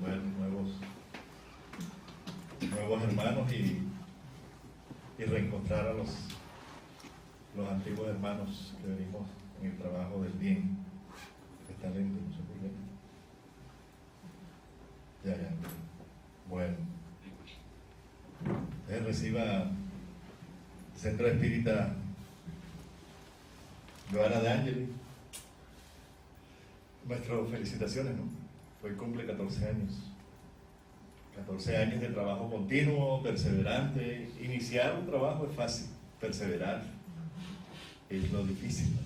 ver nuevos hermanos y reencontrar a los antiguos hermanos que venimos en el trabajo del bien. Está lento, no sé por qué. Ya. Bueno. Reciba Centro Espírita Joana de Angeli. Nuestras felicitaciones, ¿no? Hoy cumple 14 años. 14 años de trabajo continuo, perseverante. Iniciar un trabajo es fácil, perseverar es lo difícil, ¿no?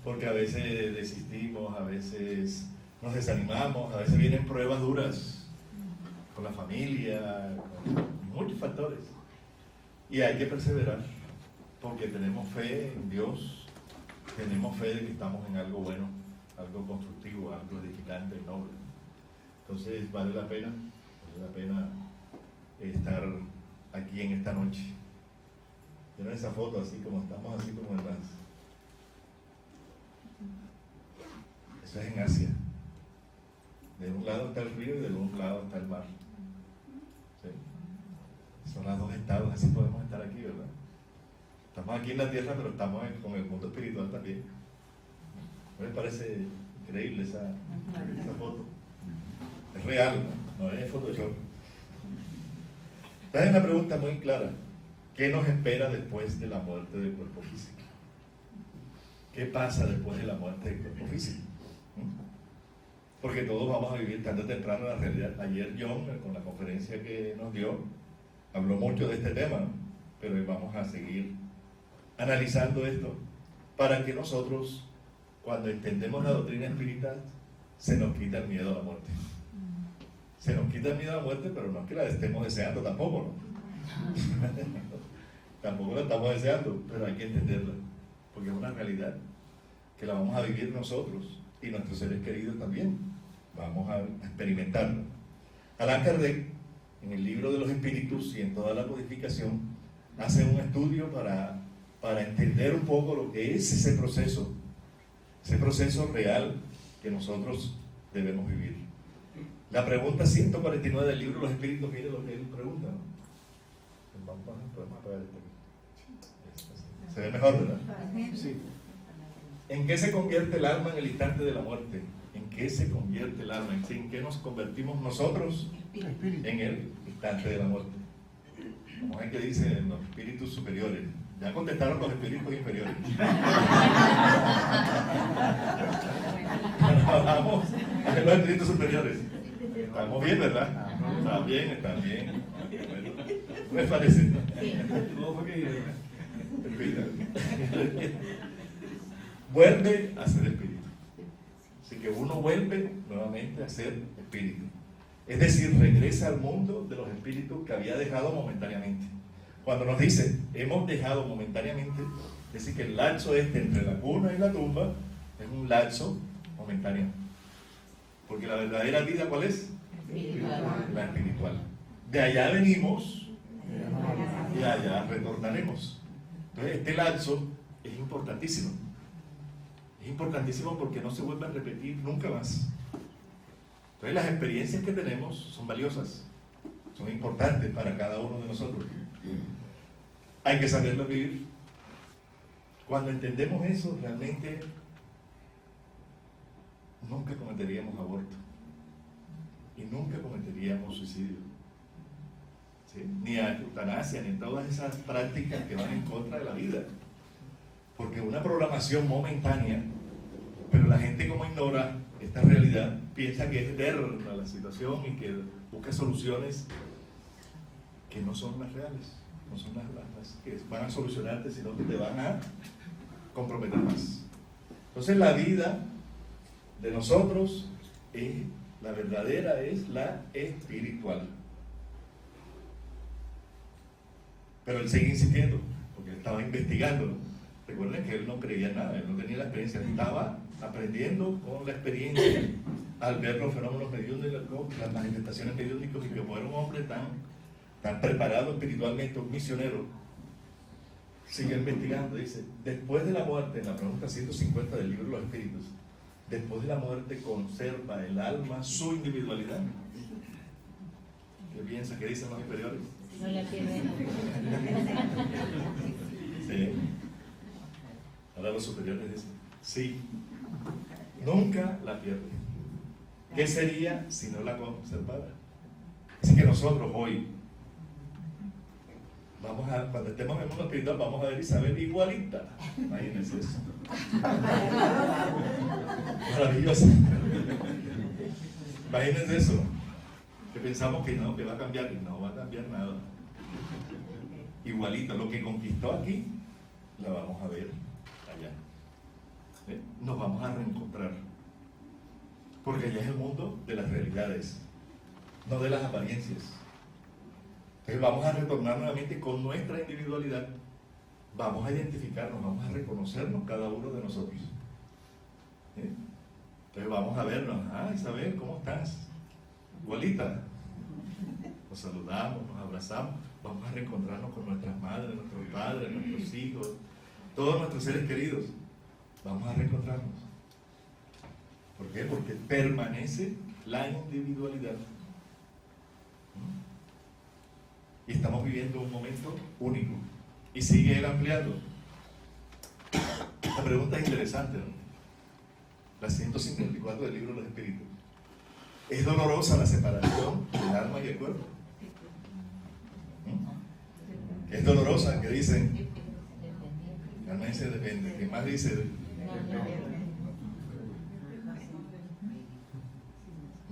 Porque a veces desistimos, a veces nos desanimamos, a veces vienen pruebas duras con la familia, con muchos factores. Y hay que perseverar, porque tenemos fe en Dios, tenemos fe de que estamos en algo bueno, algo constructivo, algo edificante, noble. Entonces vale la pena estar aquí en esta noche. ¿Vieron esa foto así como estamos, así como en las... Eso es en Asia. De un lado está el río y del otro lado está el mar. ¿Sí? Son los dos estados, así podemos estar aquí, ¿verdad? Estamos aquí en la tierra, pero estamos con el mundo espiritual también. ¿No les parece increíble esa foto? Es real, no es Photoshop. Hay una pregunta muy clara. ¿Qué nos espera después de la muerte del cuerpo físico? ¿Qué pasa después de la muerte del cuerpo físico? Porque todos vamos a vivir tarde o temprano la realidad. Ayer John, con la conferencia que nos dio, habló mucho de este tema, ¿no? Pero hoy vamos a seguir analizando esto para que nosotros, cuando entendemos la doctrina espírita, se nos quita el miedo a la muerte. Se nos quita el miedo a la muerte, pero no es que la estemos deseando tampoco, ¿no? Tampoco la estamos deseando, pero hay que entenderla, porque es una realidad que la vamos a vivir nosotros y nuestros seres queridos también. Vamos a experimentarla. Allan Kardec, en el libro de los espíritus y en toda la codificación, hace un estudio para entender un poco lo que es ese proceso real que nosotros debemos vivir. La pregunta 149 del libro de los espíritus, mire lo que él pregunta, ¿no? Podemos apagar esto. Se ve mejor, ¿verdad? Sí. ¿En qué se convierte el alma en el instante de la muerte? ¿En qué se convierte el alma? ¿En qué nos convertimos nosotros en el instante de la muerte? Vamos a ver qué dicen los espíritus superiores. Ya contestaron los espíritus inferiores. Vamos a ver los espíritus superiores. Estamos bien, ¿verdad? Están bien. ¿No les parece? Vuelve a ser espíritu. Así que uno vuelve nuevamente a ser espíritu. Es decir, regresa al mundo de los espíritus que había dejado momentáneamente. Cuando nos dice, hemos dejado momentáneamente, es decir, que el lapso entre la cuna y la tumba es un lapso momentáneo. Porque la verdadera vida, ¿cuál es? La espiritual. De allá venimos y allá retornaremos. Entonces, este lapso es importantísimo. Es importantísimo porque no se vuelve a repetir nunca más. Entonces, las experiencias que tenemos son valiosas, son importantes para cada uno de nosotros. Hay que saberlo vivir. Cuando entendemos eso, realmente nunca cometeríamos aborto y nunca cometeríamos suicidio, ¿sí? Ni a eutanasia, ni todas esas prácticas que van en contra de la vida, porque una programación momentánea, pero la gente, como ignora esta realidad, piensa que es eterna la situación y que busca soluciones que no son las reales, no son las que van a solucionarte, sino que te van a comprometer más. Entonces, la vida de nosotros la verdadera es la espiritual. Pero él sigue insistiendo, porque él estaba investigando. Recuerden que él no creía nada, él no tenía la experiencia, él estaba aprendiendo con la experiencia al ver los fenómenos mediúnicos, las manifestaciones mediúnicas, y que como era un hombre tan preparado espiritualmente, un misionero, sigue investigando. Dice, después de la muerte, en la pregunta 150 del libro de los espíritus, después de la muerte conserva el alma su individualidad. ¿Qué piensa? ¿Qué dicen los inferiores? No la pierden. Sí. Ahora los superiores dicen, sí, nunca la pierde. ¿Qué sería si no la conservara? Así que nosotros hoy, cuando estemos en el mundo espiritual, vamos a ver Isabel igualita. Imagínense eso. Maravilloso. Imagínense eso. Que pensamos que no, que va a cambiar, y no va a cambiar nada. Igualita, lo que conquistó aquí, la vamos a ver allá. ¿Sí? Nos vamos a reencontrar. Porque allá es el mundo de las realidades, no de las apariencias. Entonces vamos a retornar nuevamente con nuestra individualidad. Vamos a identificarnos, vamos a reconocernos cada uno de nosotros. ¿Sí? Entonces vamos a vernos. Ah, Isabel, ¿cómo estás? Igualita. Nos saludamos, nos abrazamos. Vamos a reencontrarnos con nuestras madres, nuestros padres, nuestros hijos, todos nuestros seres queridos. Vamos a reencontrarnos. ¿Por qué? Porque permanece la individualidad. Y estamos viviendo un momento único. Y sigue él ampliando. La pregunta es interesante, ¿no? La 154 del libro de los Espíritus. ¿Es dolorosa la separación del alma y el cuerpo? ¿Es dolorosa? ¿Qué dicen? El alma dice depende. ¿Qué más dice?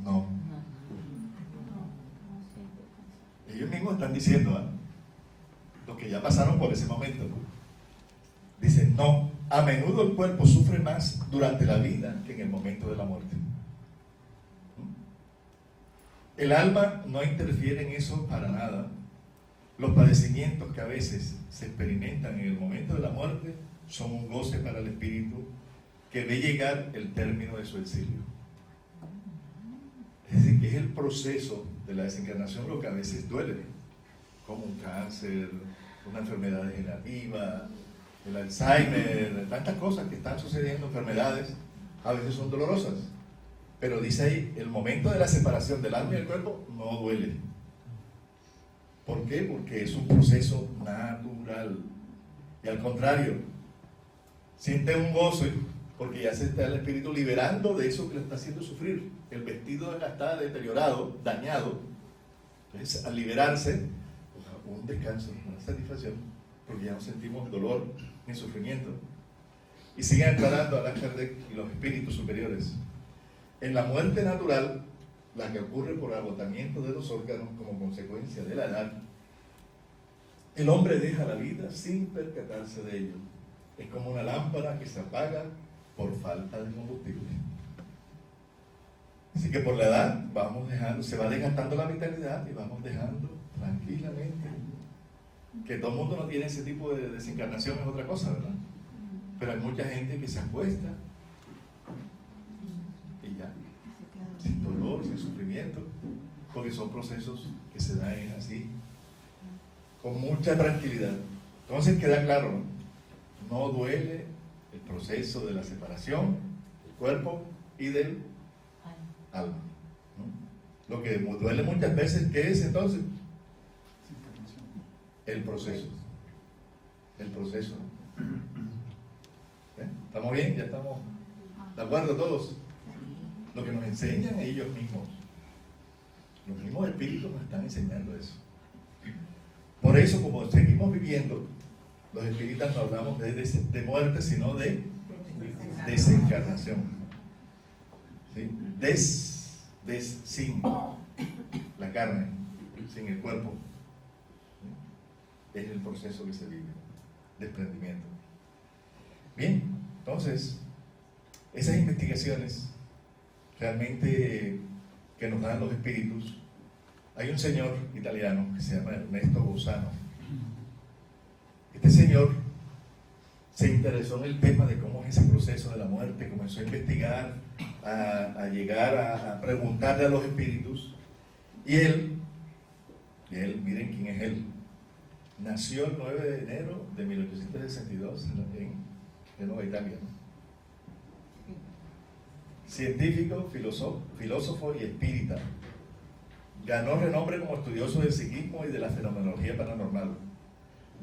No. Ellos mismos están diciendo, los que ya pasaron por ese momento, dicen, no, a menudo el cuerpo sufre más durante la vida que en el momento de la muerte. El alma no interfiere en eso para nada. Los padecimientos que a veces se experimentan en el momento de la muerte son un goce para el espíritu que ve llegar el término de su exilio. Es decir, que es el proceso de la desencarnación lo que a veces duele, como un cáncer, una enfermedad degenerativa, el Alzheimer, tantas cosas que están sucediendo, enfermedades, a veces son dolorosas. Pero dice ahí, el momento de la separación del alma y del cuerpo no duele. ¿Por qué? Porque es un proceso natural. Y al contrario, siente un gozo porque ya se está el espíritu liberando de eso que le está haciendo sufrir. El vestido ya está deteriorado, dañado. Entonces, al liberarse, un descanso, una satisfacción, porque ya no sentimos dolor ni sufrimiento. Y siguen aclarando Allan Kardec y los espíritus superiores. En la muerte natural, la que ocurre por agotamiento de los órganos como consecuencia de la edad, el hombre deja la vida sin percatarse de ello. Es como una lámpara que se apaga por falta de combustible. Así que por la edad vamos dejando, se va desgastando la vitalidad y vamos dejando tranquilamente. Que todo el mundo no tiene ese tipo de desencarnación es otra cosa, ¿verdad? Pero hay mucha gente que se acuesta y ya, sin dolor, sin sufrimiento, porque son procesos que se dan así, con mucha tranquilidad. Entonces queda claro, no duele el proceso de la separación del cuerpo y del alma, ¿no? Lo que duele muchas veces, ¿qué es entonces? El proceso. El proceso. ¿Estamos bien? ¿Ya estamos de acuerdo todos? Lo que nos enseñan ellos mismos. Los mismos espíritus nos están enseñando eso. Por eso, como seguimos viviendo, los espíritas no hablamos de muerte, sino de desencarnación. ¿Sí? Sin la carne, sin el cuerpo. ¿Sí? Es el proceso que se vive, desprendimiento. Bien, entonces, esas investigaciones realmente que nos dan los espíritus. Hay un señor italiano que se llama Ernesto Bolzano. Este señor se interesó en el tema de cómo es ese proceso de la muerte, comenzó a investigar, a llegar a preguntarle a los espíritus, y él, miren quién es él, nació el 9 de enero de 1862 en Nueva Italia. Científico, filósofo y espírita. ganó renombre como estudioso del psiquismo y de la fenomenología paranormal.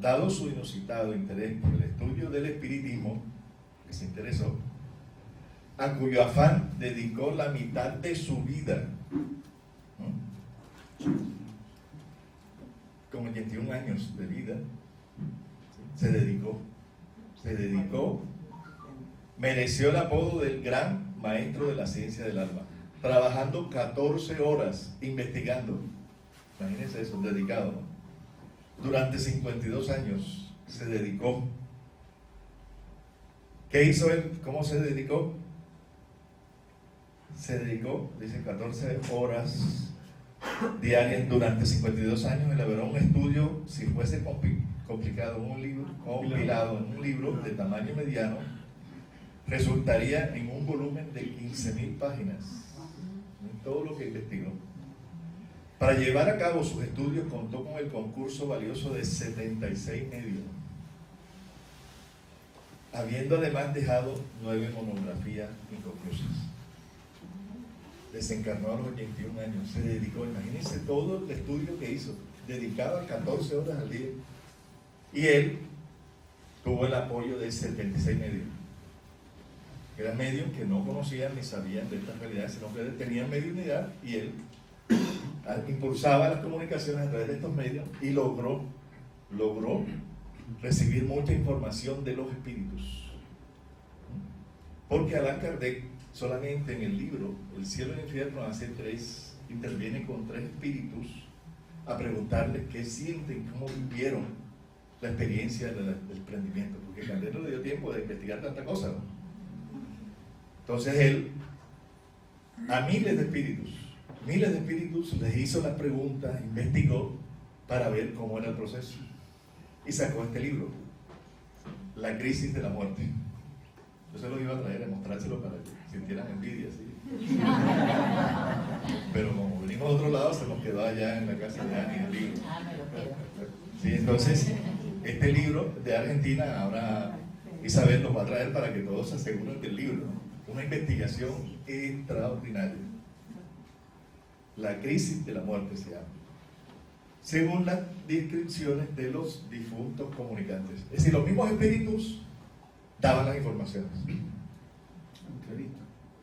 Dado su inusitado interés por el estudio del espiritismo, que se interesó, a cuyo afán dedicó la mitad de su vida, con 81 años de vida, se dedicó, mereció el apodo del gran maestro de la ciencia del alma, trabajando 14 horas investigando. Imagínense eso, dedicado, ¿no? Durante 52 años se dedicó. ¿Qué hizo él? ¿Cómo se dedicó? Se dedicó, dice, 14 horas diarias durante 52 años. Elaboró un estudio, si fuese compilado en un libro de tamaño mediano, resultaría en un volumen de 15.000 páginas, en todo lo que investigó. Para llevar a cabo sus estudios contó con el concurso valioso de 76 medios, habiendo además dejado 9 monografías inconclusas. Desencarnó a los 81 años, se dedicó, imagínense todo el estudio que hizo, dedicaba 14 horas al día, y él tuvo el apoyo de 76 medios. Eran medios que no conocían ni sabían de estas realidades, sino que tenían mediunidad, y él impulsaba las comunicaciones a través de estos medios y logró recibir mucha información de los espíritus. Porque Allan Kardec solamente en el libro El cielo y el infierno interviene con 3 espíritus a preguntarles qué sienten, cómo vivieron la experiencia del desprendimiento, porque Kardec no le dio tiempo de investigar tanta cosa, ¿no? Entonces él a miles de espíritus les hizo las preguntas, investigó para ver cómo era el proceso y sacó este libro, La crisis de la muerte. Yo se lo iba a traer a mostrárselo para que sintieran envidia, ¿sí? Pero como venimos de otro lado, se nos quedó allá en la casa de Ani el libro. Sí, entonces este libro de Argentina, ahora Isabel nos va a traer para que todos se aseguren del libro, ¿no? Una investigación extraordinaria. La crisis de la muerte se llama, según las descripciones de los difuntos comunicantes. Es decir, los mismos espíritus daban las informaciones. Entrevista.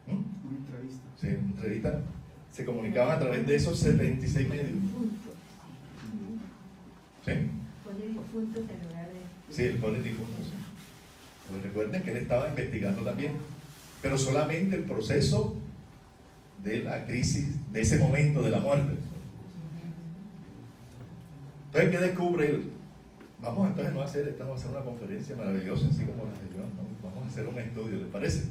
Una entrevista. Sí, una entrevista. Se comunicaban a través de esos 76 medios. ¿Sí? Pone difuntos en lugar de... Sí, él pone difuntos. Sí. Pues recuerden que él estaba investigando también, pero solamente el proceso de la crisis, de ese momento de la muerte. Entonces, ¿qué descubre él? Vamos entonces no a hacer, estamos a hacer una conferencia maravillosa, así como la de John, ¿no? Vamos a hacer un estudio, ¿les parece? Sí.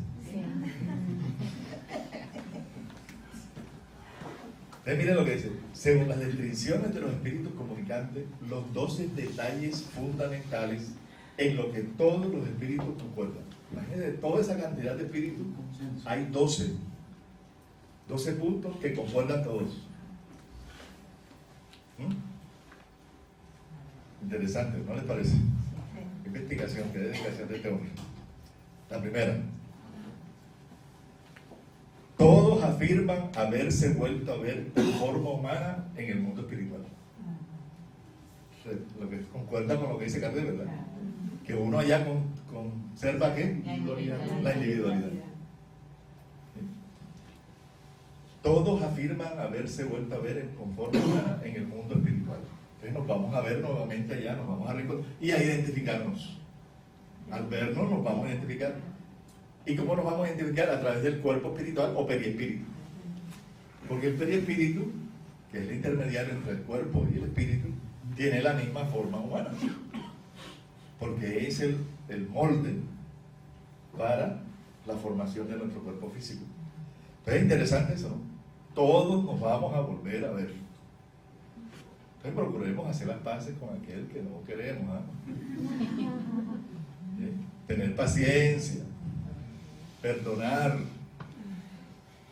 Entonces, miren lo que dice. Según las descripciones de los espíritus comunicantes, los 12 detalles fundamentales en lo que todos los espíritus concuerdan. Imagínense, toda esa cantidad de espíritus, hay 12 puntos que concuerdan todos. Interesante, ¿no les parece? Qué investigación, qué dedicación de este hombre. La primera: todos afirman haberse vuelto a ver de forma humana en el mundo espiritual. Lo que concuerda con lo que dice Kardec, ¿verdad? Que uno allá conserva ¿qué? La individualidad. Todos afirman haberse vuelto a ver con forma humana en el mundo espiritual. Entonces nos vamos a ver nuevamente allá, nos vamos a recordar y a identificarnos. Al vernos nos vamos a identificar. ¿Y cómo nos vamos a identificar? A través del cuerpo espiritual o periespíritu. Porque el periespíritu, que es el intermediario entre el cuerpo y el espíritu, tiene la misma forma humana. Porque es el molde para la formación de nuestro cuerpo físico. Entonces es interesante eso, ¿no? Todos nos vamos a volver a ver. Entonces procuremos hacer las paces con aquel que no queremos, ¿eh? Tener paciencia, perdonar,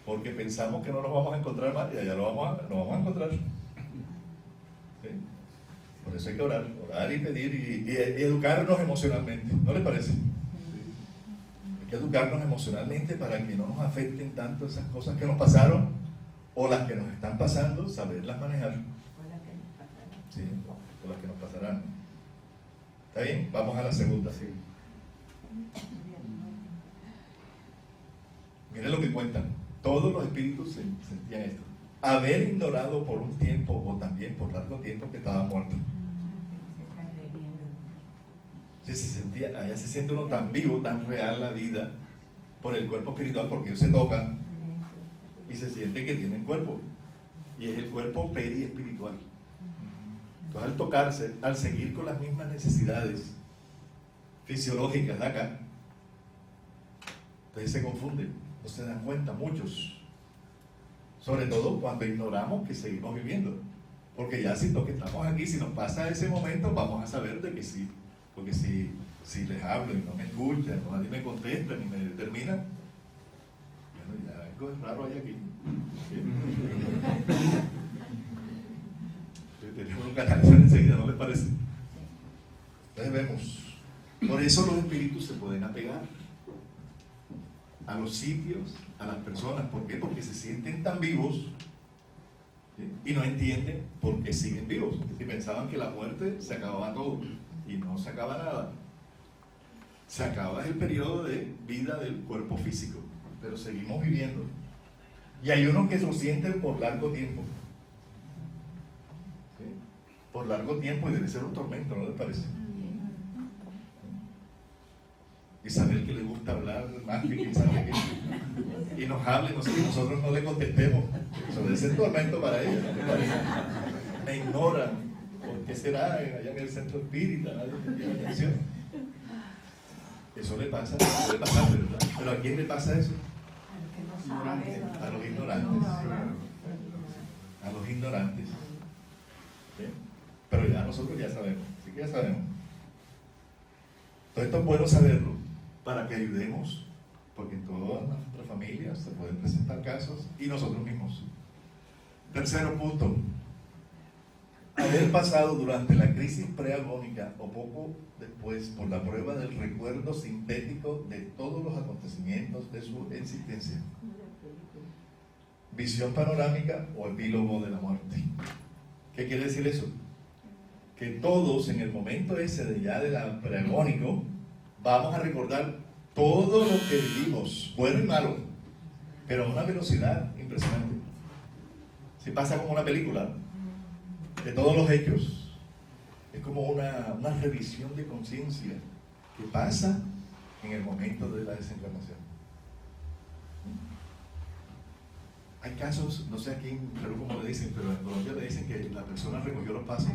porque pensamos que no nos vamos a encontrar más y allá nos vamos a encontrar. ¿Sí? Por eso hay que orar y pedir y educarnos emocionalmente, ¿no les parece? Hay que educarnos emocionalmente para que no nos afecten tanto esas cosas que nos pasaron o las que nos están pasando, saberlas manejar. Hola, que nos pasará. Sí, o las que nos pasarán. ¿Está bien? Vamos a la segunda. Sí. Miren lo que cuentan. Todos los espíritus sentían esto. Haber ignorado por un tiempo o también por largo tiempo que estaba muerto. Sí, allá se siente uno tan vivo, tan real la vida por el cuerpo espiritual, porque ellos se tocan y se siente que tienen cuerpo. Y es el cuerpo periespiritual. Entonces al tocarse, al seguir con las mismas necesidades fisiológicas de acá, entonces se confunden, no se dan cuenta muchos. Sobre todo cuando ignoramos que seguimos viviendo. Porque ya si lo que estamos aquí, si nos pasa ese momento, vamos a saber de que sí. Porque si les hablo y no me escuchan, o nadie me contesta ni me determina, bueno, ya algo es raro hay aquí. ¿Sí? Tenemos un canal enseguida, ¿no les parece? Entonces vemos. Por eso los espíritus se pueden apegar a los sitios, a las personas. ¿Por qué? Porque se sienten tan vivos, ¿sí? Y no entienden por qué siguen vivos. Y pensaban que la muerte se acababa todo. Y no se acaba nada. Se acaba el periodo de vida del cuerpo físico, pero seguimos viviendo. Y hay unos que lo sienten por largo tiempo. ¿Sí? Por largo tiempo, y debe ser un tormento, ¿no les parece? Y saber que le gusta hablar más que quién sabe qué. Y nos hable, y nosotros no le contestemos. Eso debe ser tormento para ellos, ¿no les parece? Me ignoran. ¿Por qué será allá en el centro espírita? Nadie me tiene atención. Eso le pasa, puede pasar, ¿verdad? Pero ¿a quién le pasa eso? A los ignorantes. A los ignorantes. ¿Sí? Pero ya nosotros ya sabemos, así que ya sabemos. Entonces esto es bueno saberlo para que ayudemos, porque en todas nuestras familias se pueden presentar casos y nosotros mismos. Tercero punto. Haber pasado durante la crisis preagónica o poco después por la prueba del recuerdo sintético de todos los acontecimientos de su existencia. Visión panorámica o epílogo de la muerte. ¿Qué quiere decir eso? Que todos en el momento ese de ya de la preagónico vamos a recordar todo lo que vivimos, bueno y malo, pero a una velocidad impresionante. Si pasa como una película de todos los hechos, es como una revisión de conciencia que pasa en el momento de la desencarnación. Hay casos, no sé aquí en Perú cómo le dicen, pero en Colombia le dicen que la persona recogió los pasos.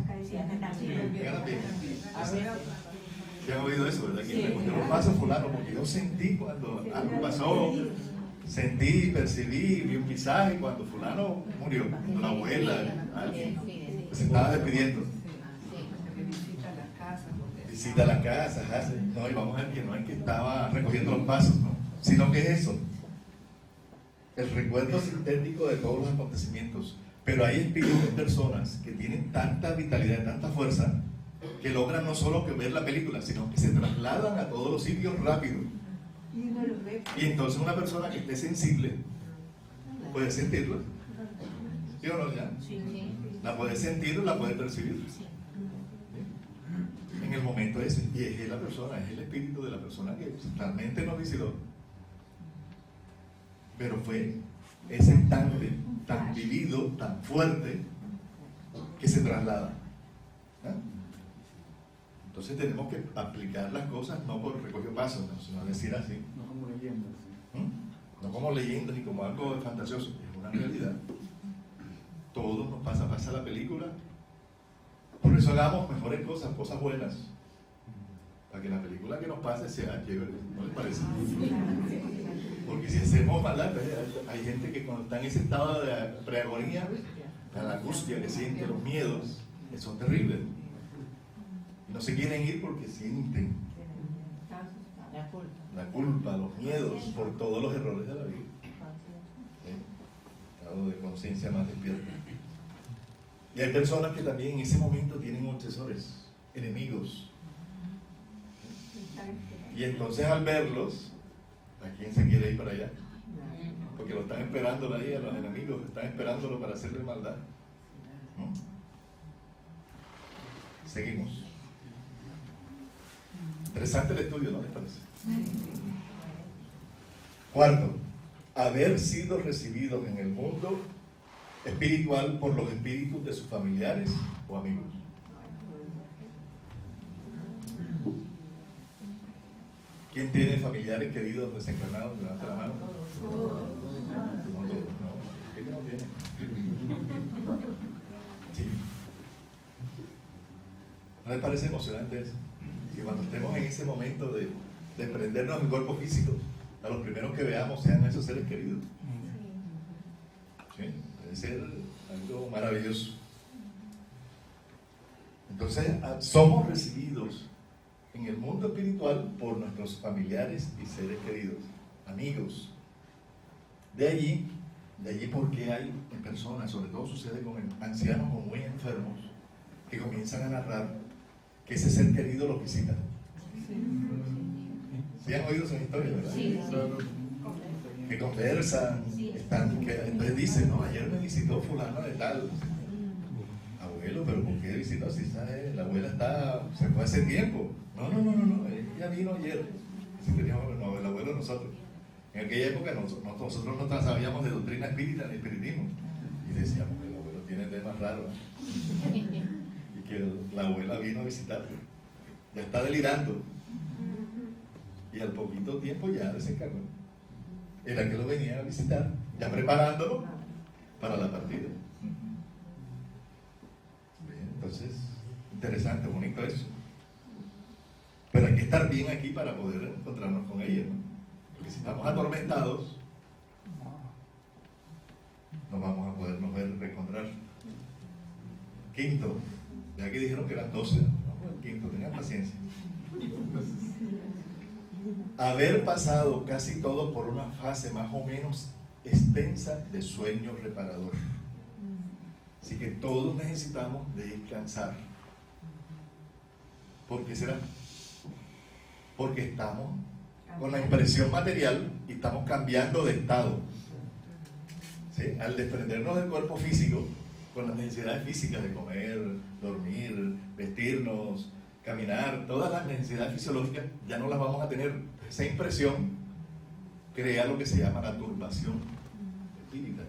¿Se han oído eso, verdad? Que recogió los pasos fulano, porque yo sentí cuando algo pasó, sentí, percibí, vi un mensaje cuando fulano murió, la abuela, alguien. Se estaba despidiendo. Visita las casas, hace. No, y vamos a ver que no es que estaba recogiendo los pasos, ¿no? Sino que es eso. El recuerdo sintético de todos los acontecimientos. Pero hay espíritus de personas que tienen tanta vitalidad, tanta fuerza, que logran no solo que ver la película, sino que se trasladan a todos los sitios rápido. Y entonces una persona que esté sensible puede sentirla. ¿Sí o no ya? La puede sentir o la puede percibir. ¿Sí? En el momento ese. Y es la persona, es el espíritu de la persona que realmente nos visitó. Pero fue ese instante tan vivido, tan fuerte, que se traslada. ¿Ah? Entonces tenemos que aplicar las cosas no por recogió pasos, sino decir así. No como leyendas. No como leyendas ni como algo fantasioso, es una realidad. Todo nos pasa la película. Por eso hagamos mejores cosas buenas, para que la película que nos pase sea chévere, ¿no les parece? Porque si hacemos maldad, hay gente que cuando está en ese estado de preagonía, la angustia que siente, los miedos, son terribles. Y no se quieren ir porque sienten la culpa, los miedos por todos los errores de la vida. Estado de conciencia más despierta. Y hay personas que también en ese momento tienen obsesores, enemigos. Y entonces al verlos, ¿a quién se quiere ir para allá? porque lo están esperando ahí, a los enemigos están esperándolo para hacerle maldad. ¿No? Seguimos. Interesante el estudio, ¿no les parece? Cuarto, haber sido recibidos en el mundo espiritual por los espíritus de sus familiares o amigos. ¿Quién tiene familiares queridos desencarnados? Levanta la mano. No todos, no. ¿Qué no tiene? Sí. ¿No les parece emocionante eso? Que cuando estemos en ese momento de desprendernos del cuerpo físico, a los primeros que veamos sean esos seres queridos. ¿Sí? Debe ser algo maravilloso. Entonces, somos recibidos en el mundo espiritual por nuestros familiares y seres queridos, amigos. De allí porque hay personas, sobre todo sucede con ancianos o muy enfermos, que comienzan a narrar que ese ser querido los visita. ¿Sí han oído esa historia, verdad? Sí. Que conversan, entonces dicen, no, ayer me visitó fulano de tal. Abuelo, pero ¿por qué visitó? Si sabe, la abuela se fue hace tiempo. No, ella vino ayer. Si teníamos el abuelo de nosotros. En aquella época nosotros no sabíamos de doctrina espírita ni espiritismo. Y decíamos que el abuelo tiene temas raros. Y que la abuela vino a visitarlo. Ya está delirando. Y al poquito tiempo ya desencarnó. Era que lo venía a visitar, ya preparándolo para la partida. Bien, entonces, interesante, bonito eso. Pero hay que estar bien aquí para poder encontrarnos con ella, ¿no? Porque si estamos atormentados, no vamos a podernos reencontrar. Quinto, ya que dijeron que eran 12, vamos al quinto, tengan paciencia. Haber pasado casi todo por una fase más o menos extensa de sueño reparador. Así que todos necesitamos descansar. ¿Por qué será? Porque estamos con la impresión material y estamos cambiando de estado. ¿Sí? Al desprendernos del cuerpo físico, con las necesidades físicas de comer, dormir, vestirnos, caminar, todas las necesidades fisiológicas ya no las vamos a tener. Esa impresión crea lo que se llama la turbación espiritual.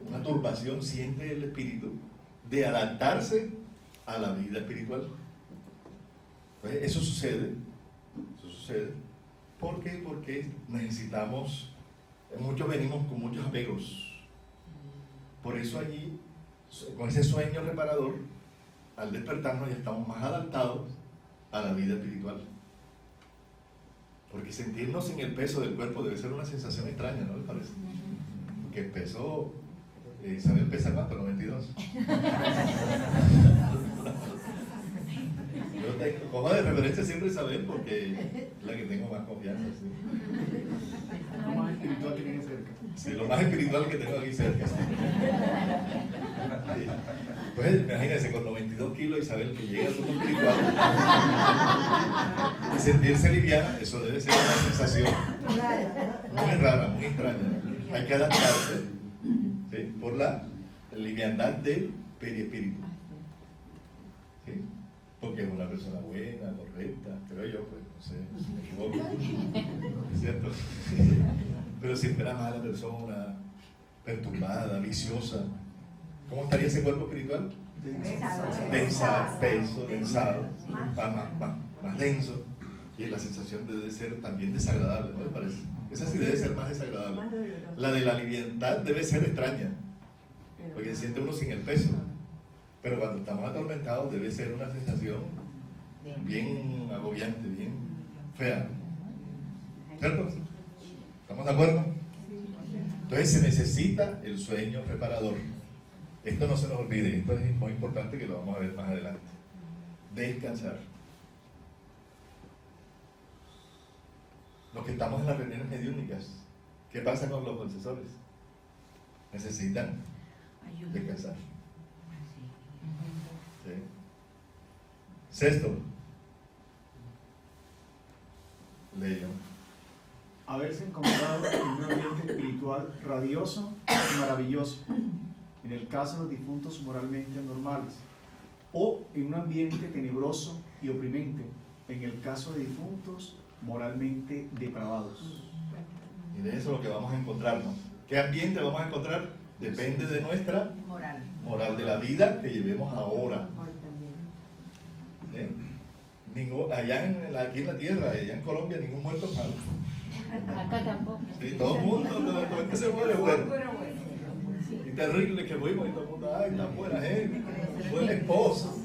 Una turbación siente el espíritu de adaptarse a la vida espiritual. Entonces, eso sucede. ¿Por qué? Porque necesitamos, muchos venimos con muchos apegos. Por eso allí, con ese sueño reparador, al despertarnos ya estamos más adaptados a la vida espiritual. Porque sentirnos sin el peso del cuerpo debe ser una sensación extraña, ¿no les parece? Porque el peso, Isabel pesa ¿cuánto? 92. Yo como de referencia siempre Isabel porque es la que tengo más confianza. ¿Sí? Lo más espiritual que tiene cerca. Sí, lo más espiritual que tengo aquí cerca. ¿Sí? Pues imagínense, con 92 kilos Isabel que llega al mundo espiritual y sentirse liviana, eso debe ser una sensación muy rara, muy extraña. Hay que adaptarse, ¿sí? Por la liviandad del perispíritu, ¿sí? Porque es una persona buena, correcta, creo yo, pues no sé, si me equivoco, ¿es cierto? Pero siempre era mala persona, perturbada, viciosa. ¿Cómo estaría ese cuerpo espiritual? Densado, más denso. Y la sensación debe ser también desagradable, ¿no le parece? Esa sí debe ser más desagradable. La de la liviandad debe ser extraña, porque se siente uno sin el peso. Pero cuando estamos atormentados debe ser una sensación bien agobiante, bien fea. ¿Cierto? ¿Estamos de acuerdo? Entonces se necesita el sueño reparador. Esto no se nos olvide, esto es muy importante que lo vamos a ver más adelante. Descansar. Los que estamos en las reuniones mediúnicas, ¿qué pasa con los confesores? Necesitan descansar. ¿Sí? Sexto, leo. haberse encontrado en un ambiente espiritual radioso y maravilloso, en el caso de los difuntos moralmente anormales, o en un ambiente tenebroso y oprimente, en el caso de difuntos moralmente depravados. Y de eso es lo que vamos a encontrarnos. ¿Qué ambiente vamos a encontrar? Depende de nuestra Moral. moral, de la vida que llevemos ahora. ¿Eh? Aquí en la tierra, allá en Colombia, ningún muerto es malo. Acá tampoco. Sí, todo el mundo, todo el que se muere es bueno. Pero bueno. Y terrible que fuimos y todo el mundo, ay, tan buena gente, buen esposo.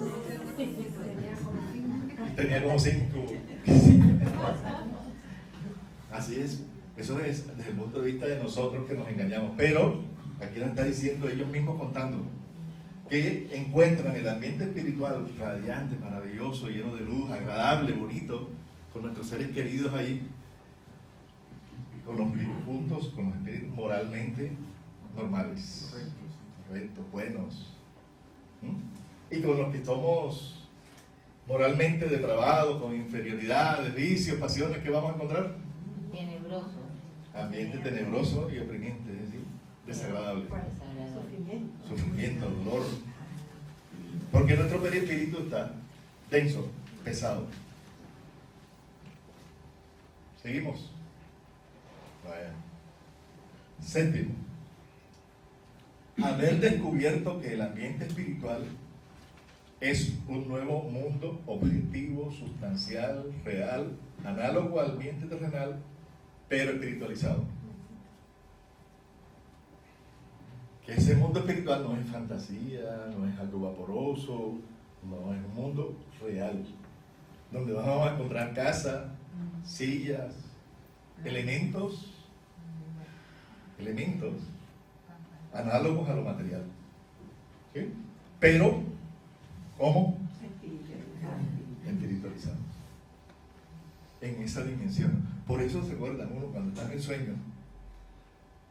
Tenía como 5. Así es, eso es desde el punto de vista de nosotros que nos engañamos. Pero aquí nos está diciendo ellos mismos contando que encuentran el ambiente espiritual radiante, maravilloso, lleno de luz, agradable, bonito, con nuestros seres queridos ahí, con los difuntos, con los espíritus moralmente normales, correctos, buenos, y con los que somos moralmente depravados, con inferioridades, vicios, pasiones, ¿qué vamos a encontrar? Tenebroso. Ambiente tenebroso y oprimiente, es decir, desagradable. Desagradable. Sufrimiento, dolor. Porque nuestro perispíritu está denso, pesado. ¿Seguimos? Bueno. Séptimo, haber descubierto que el ambiente espiritual es un nuevo mundo objetivo, sustancial, real, análogo al ambiente terrenal, pero espiritualizado. Que ese mundo espiritual no es fantasía, no es algo vaporoso, no, es un mundo real, donde vamos a encontrar casa, sillas, elementos análogos a lo material. ¿Sí? Pero, ¿cómo? Espiritualizados. En esa dimensión. Por eso se acuerdan uno cuando está en el sueño.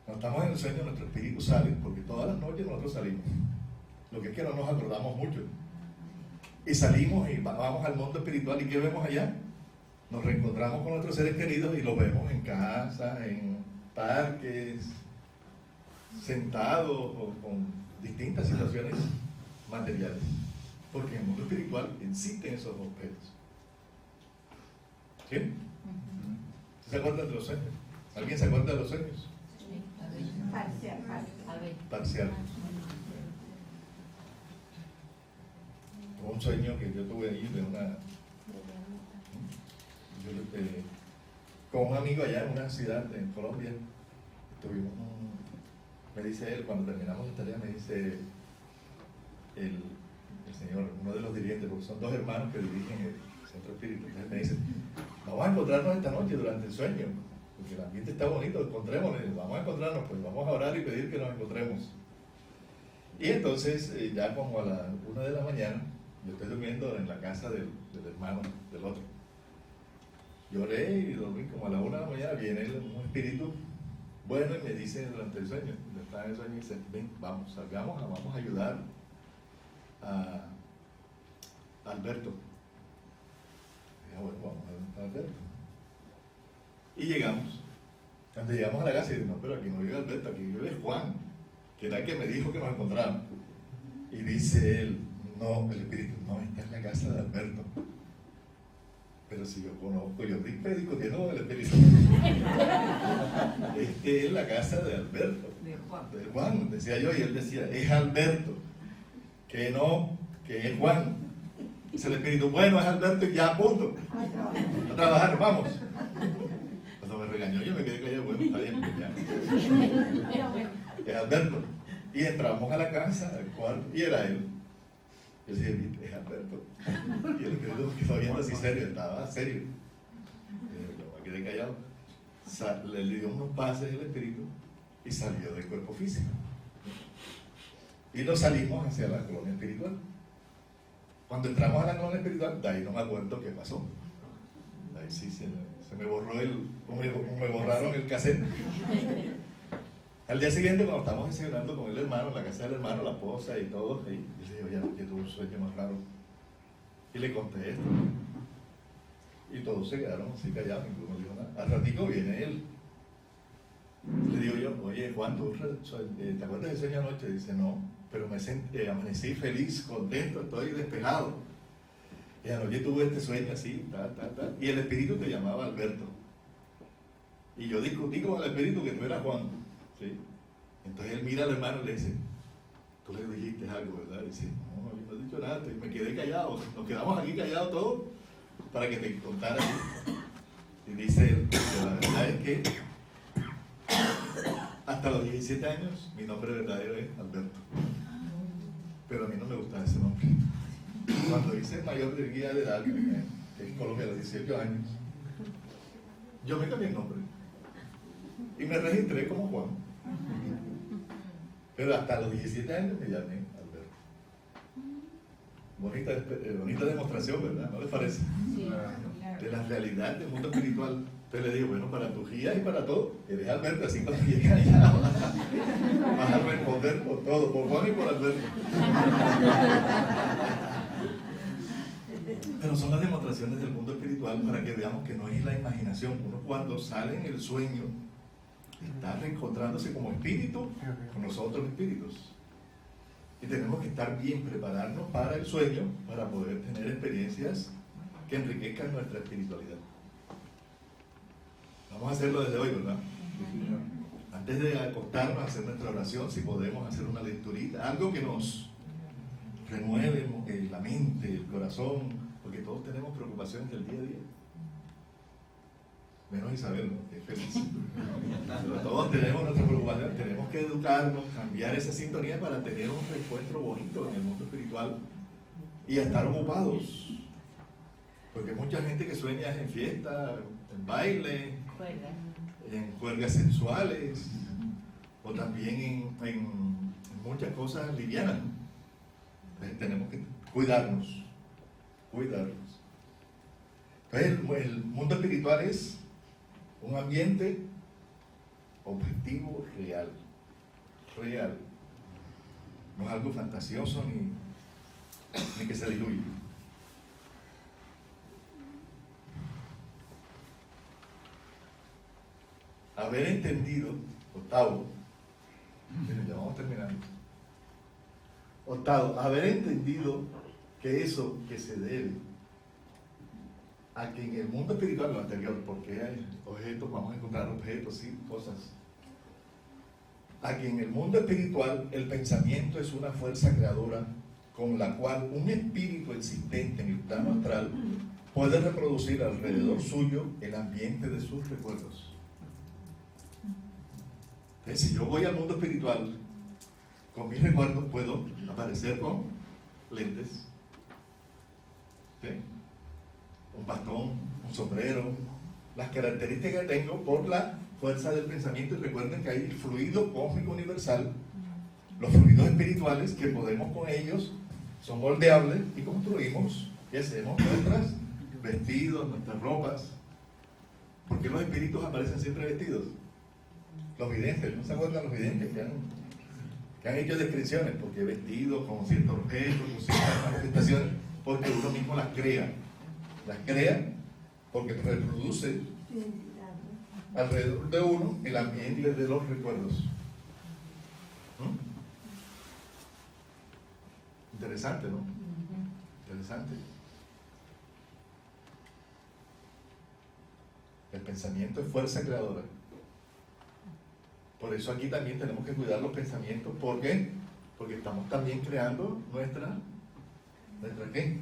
Cuando estamos en el sueño, nuestro espíritu sale, porque todas las noches nosotros salimos. Lo que es que no nos acordamos mucho. Y salimos y vamos al mundo espiritual. ¿Y qué vemos allá? Nos reencontramos con nuestros seres queridos y los vemos en casa, en parques, sentados o con distintas situaciones materiales. Porque en el mundo espiritual existen esos objetos. ¿Sí? ¿Se acuerdan de los sueños? ¿Alguien se acuerda de los sueños? Parcial. Parcial. Un sueño que yo tuve ahí de con un amigo allá en una ciudad en Colombia. Me dice él, cuando terminamos la tarea, me dice el señor, uno de los dirigentes, porque son dos hermanos que dirigen el Centro Espíritu. Entonces me dice, vamos a encontrarnos esta noche durante el sueño, porque el ambiente está bonito, encontrémonos, vamos a encontrarnos, pues vamos a orar y pedir que nos encontremos. Y entonces, ya como a la 1 de la mañana, yo estoy durmiendo en la casa del hermano del otro. Lloré y dormí como a la 1 de la mañana, viene un espíritu bueno y me dice durante el sueño, está en el sueño y dice, ven, vamos, salgamos, vamos a ayudar a Alberto. Y dije, bueno, vamos a Alberto. Y llegamos. Cuando llegamos a la casa, y digo, no, pero aquí no vive Alberto, aquí vive Juan, que era el que me dijo que nos encontráramos. Y dice él, no, el espíritu, no, esta es la casa de Alberto. Pero si yo conozco, yo estoy discutiendo con el espíritu. Es la casa de Alberto. De Juan, decía yo, y él decía, es Alberto. Que no, que es Juan. Dice el espíritu, bueno, es Alberto y ya, punto. A trabajar, vamos. Cuando me regañó, yo me quedé callado, bueno, está bien, pues ya. Es Alberto. Y entramos a la casa, al cuarto, y era él. Yo decía, es Alberto. Y el espíritu me quedó viendo así serio, estaba serio. Yo me quedé callado. Le dio unos pases el espíritu y salió del cuerpo físico. Y nos salimos hacia la colonia espiritual. Cuando entramos a la colonia espiritual, de ahí no me acuerdo qué pasó. De ahí sí se me borró me borraron el cassette. Al día siguiente, cuando estábamos desayunando con el hermano, en la casa del hermano, la esposa y todo, y yo le digo, ya tuve un sueño más raro. Y le conté esto. Y todos se quedaron así callados, ninguno dijo nada. Al ratico viene él, Le digo yo, oye Juan, ¿te acuerdas del sueño anoche? Dice, no, pero amanecí feliz, contento, estoy despejado. Y anoche tuve este sueño así, y el espíritu te llamaba Alberto. Y yo discutí con el espíritu que tú eras Juan, ¿sí? Entonces él mira al hermano y le dice, tú le dijiste algo, ¿verdad? Y dice, no, yo no he dicho nada, y me quedé callado, nos quedamos aquí callados todos para que te contara. Y dice él, la verdad es que hasta los 17 años mi nombre verdadero es Alberto, pero a mí no me gustaba ese nombre. Cuando hice el mayor de guía de edad, que en Colombia a los 18 años, yo me cambié el nombre y me registré como Juan, pero hasta los 17 años me llamé Alberto. Bonita demostración, ¿verdad? ¿No les parece? Sí, De la realidad del mundo espiritual. Entonces le digo, bueno, para tus guías y para todo, eres Alberto, así cuando llegues allá vas a responder por todo, por Juan y por Alberto. Pero son las demostraciones del mundo espiritual para que veamos que no es la imaginación. Uno cuando sale en el sueño está reencontrándose como espíritu con los otros espíritus. Y tenemos que estar bien, prepararnos para el sueño, para poder tener experiencias que enriquezcan nuestra espiritualidad. Vamos a hacerlo desde hoy, ¿verdad? Antes de acostarnos a hacer nuestra oración, si podemos hacer una lecturita, algo que nos renueve la mente, el corazón, porque todos tenemos preocupaciones del día a día. Menos Isabel, ¿no? Que es feliz. Pero todos tenemos nuestra preocupación, tenemos que educarnos, cambiar esa sintonía para tener un reencuentro bonito en el mundo espiritual y estar ocupados. Porque hay mucha gente que sueña en fiesta, en baile, en juergas sensuales, o también en muchas cosas livianas. Entonces tenemos que cuidarnos. Entonces el mundo espiritual es un ambiente objetivo real. No es algo fantasioso ni que se diluye. Haber entendido, octavo, ya vamos terminando. Octavo, haber entendido que eso que se debe a que en el mundo espiritual, lo anterior, porque hay objetos, vamos a encontrar objetos, sí, cosas. A que en el mundo espiritual el pensamiento es una fuerza creadora con la cual un espíritu existente en el plano astral puede reproducir alrededor suyo el ambiente de sus recuerdos. Entonces, si yo voy al mundo espiritual con mis recuerdos, puedo aparecer con lentes, ¿sí? Un bastón, un sombrero, las características que tengo por la fuerza del pensamiento. Y recuerden que hay el fluido cósmico universal, los fluidos espirituales que podemos con ellos, son moldeables y construimos y hacemos nuestros vestidos, nuestras ropas. ¿Por qué los espíritus aparecen siempre vestidos? Los videntes, ¿no se acuerdan los videntes que han hecho descripciones? Porque vestidos con ciertos objetos, con ciertas manifestaciones, porque uno mismo las crea porque reproduce alrededor de uno el ambiente de los recuerdos. Interesante, ¿no? Interesante. El pensamiento es fuerza creadora. Por eso aquí también tenemos que cuidar los pensamientos. ¿Por qué? Porque estamos también creando ¿nuestra qué?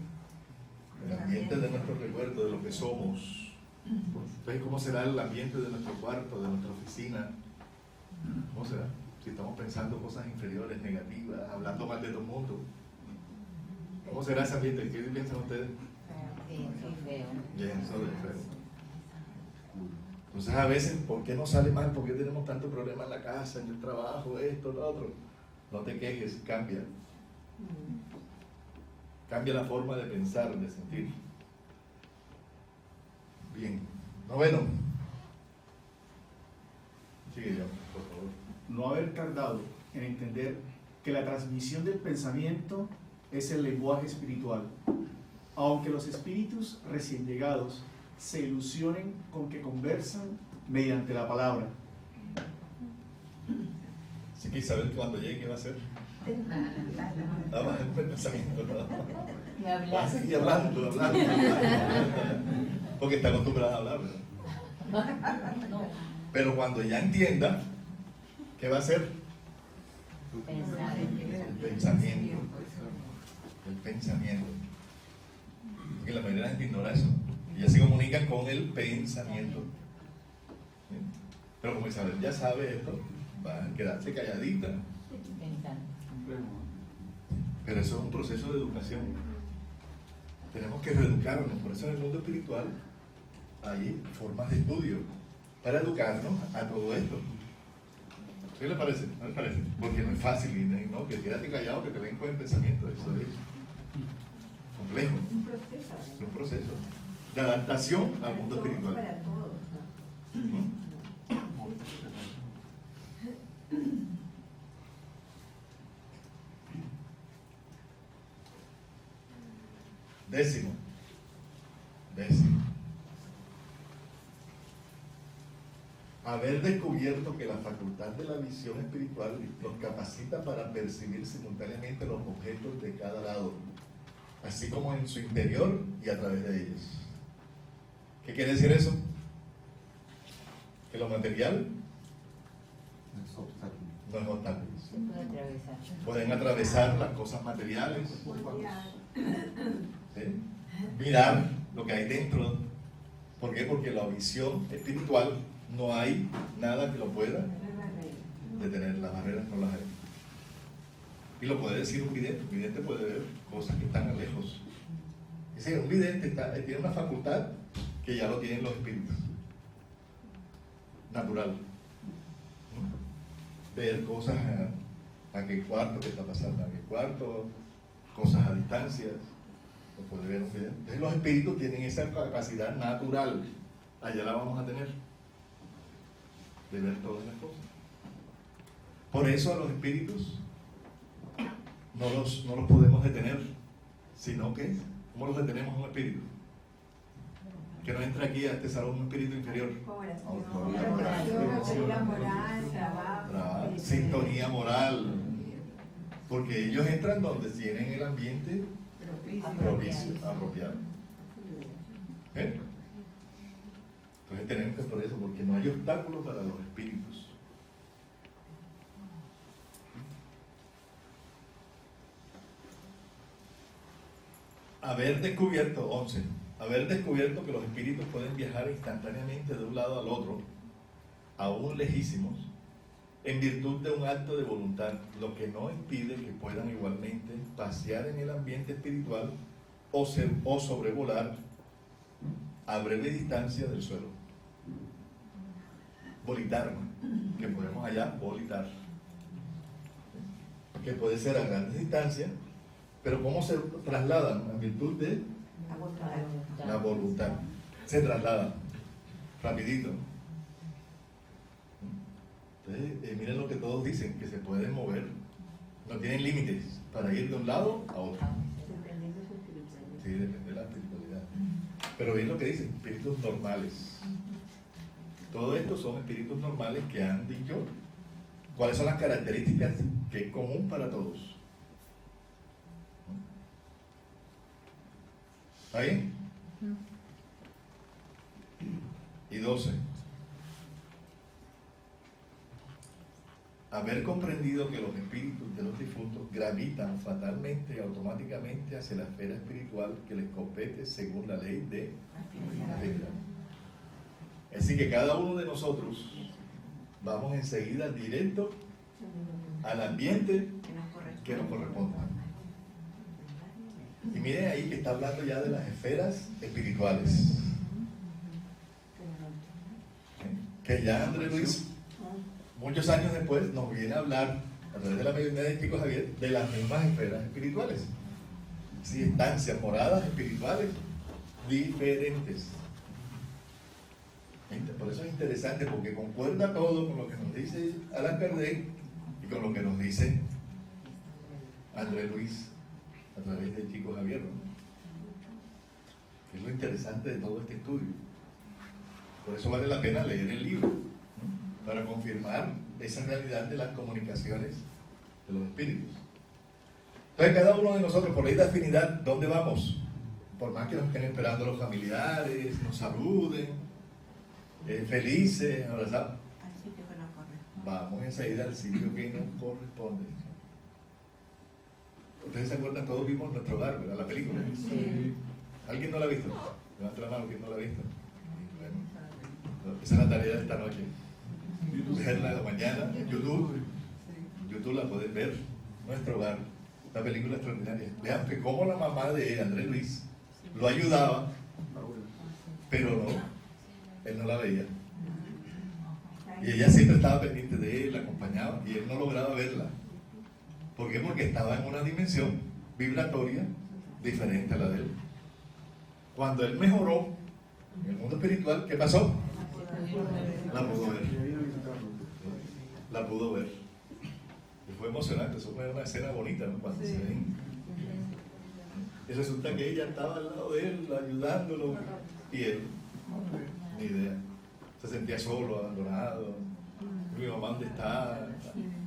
El ambiente de nuestro recuerdo, de lo que somos. Entonces, ¿cómo será el ambiente de nuestro cuarto, de nuestra oficina? ¿Cómo será? Si estamos pensando cosas inferiores, negativas, hablando mal de todo el mundo. ¿Cómo será ese ambiente? ¿Qué piensan ustedes? Sí, feo. Bien, eso es feo. Entonces a veces, ¿por qué no sale mal? ¿Por qué tenemos tanto problema en la casa, en el trabajo, esto, lo otro? No te quejes, cambia. Cambia la forma de pensar, de sentir. Bien. Noveno. Sigue yo, por favor. No haber tardado en entender que la transmisión del pensamiento es el lenguaje espiritual, aunque los espíritus recién llegados se ilusionen con que conversan mediante la palabra. Así que Isabel, cuando llegue, ¿qué va a hacer? Nada más el pensamiento, nada más. Y Va a hablar. seguir hablando. Porque está acostumbrada a hablar, ¿verdad? Pero cuando ya entienda, ¿qué va a hacer? Pensar en El pensamiento. El pensamiento. Porque la mayoría de la gente ignora eso. Y ya se comunican con el pensamiento. ¿Sí? Pero como Isabel ya sabe esto, va a quedarse calladita. pensar. Pero eso es un proceso de educación. Tenemos que reeducarnos. Por eso en el mundo espiritual hay formas de estudio para educarnos a todo esto. ¿Qué le parece? ¿No le parece? Porque no es fácil, ¿no? Que quédate callado, que te ven con el pensamiento. Eso es complejo. Es un proceso de adaptación al mundo espiritual. Para todos, ¿no? Décimo. Haber descubierto que la facultad de la visión espiritual nos capacita para percibir simultáneamente los objetos de cada lado, así como en su interior y a través de ellos. ¿Qué quiere decir eso? Que lo material no es obstáculo. Se puede atravesar. Pueden atravesar las cosas materiales, ¿sí? Mirar lo que hay dentro. ¿Por qué? Porque la visión espiritual no hay nada que lo pueda detener, las barreras no las hay. Y lo puede decir un vidente. Un vidente puede ver cosas que están lejos. Es decir, un vidente tiene una facultad que ya lo tienen los espíritus. Natural. ¿no? Ver cosas a qué cuarto que está pasando, a qué cuarto, cosas a distancias. Lo puede ver un vidente. Entonces los espíritus tienen esa capacidad natural. Allá la vamos a tener. De ver todas las cosas. Por eso a los espíritus no los podemos detener, sino que, ¿cómo los detenemos a un espíritu? Que no entra aquí a este salón un espíritu inferior. Sintonía moral. Porque ellos entran donde tienen el ambiente propicio, apropiado. ¿Eh? Entonces tenemos que por eso, porque no hay obstáculos para los espíritus. Haber descubierto, 11, haber descubierto que los espíritus pueden viajar instantáneamente de un lado al otro, aún lejísimos, en virtud de un acto de voluntad, lo que no impide que puedan igualmente pasear en el ambiente espiritual o sobrevolar a breve distancia del suelo. Volitar, que podemos allá volitar, que puede ser a grandes distancias, pero ¿cómo se trasladan? En virtud de la voluntad. Se trasladan rapidito. Entonces, miren lo que todos dicen, que se pueden mover, no tienen límites para ir de un lado a otro. Sí, depende de la espiritualidad. Pero bien lo que dicen, espíritus normales. Todo esto son espíritus normales que han dicho cuáles son las características que es común para todos. ¿Está bien? Y 12. Haber comprendido que los espíritus de los difuntos gravitan fatalmente y automáticamente hacia la esfera espiritual que les compete según la ley de afinidad. Así que cada uno de nosotros vamos enseguida directo al ambiente que nos corresponde. Y miren ahí que está hablando ya de las esferas espirituales. Que ya Andrés Luis, muchos años después, nos viene a hablar, a través de la mediunidad de Chico Javier, de las mismas esferas espirituales. Sí, estancias, moradas espirituales diferentes. Por eso es interesante, porque concuerda todo con lo que nos dice Allan Kardec y con lo que nos dice Andrés Luis a través de Chico Javier, ¿no? Es lo interesante de todo este estudio. Por eso vale la pena leer el libro, ¿no? Para confirmar esa realidad de las comunicaciones de los espíritus. Entonces cada uno de nosotros, por ley de afinidad, ¿dónde vamos? Por más que nos estén esperando los familiares, nos saluden, felices, abrazados, Al sitio que nos corresponde. vamos enseguida al sitio que nos corresponde. Ustedes se acuerdan, todos vimos Nuestro Hogar, ¿verdad? La película. Sí. ¿Alguien no la ha visto? Levanta la mano, ¿quién no la ha visto? Bueno, esa es la tarea de esta noche. Verla mañana en YouTube. YouTube la pueden ver. Nuestro Hogar. Una película extraordinaria. Vean que cómo la mamá de Andrés Luis lo ayudaba, pero no, él no la veía. Y ella siempre estaba pendiente de él, la acompañaba, y él no lograba verla. ¿Por qué? Porque estaba en una dimensión vibratoria diferente a la de él. Cuando él mejoró en el mundo espiritual, ¿qué pasó? La pudo ver. La pudo ver. Y fue emocionante, eso fue una escena bonita, ¿no? Cuando se ven. Y resulta que ella estaba al lado de él, ayudándolo, y él, ni idea. Se sentía solo, abandonado. Mi mamá, ¿dónde está?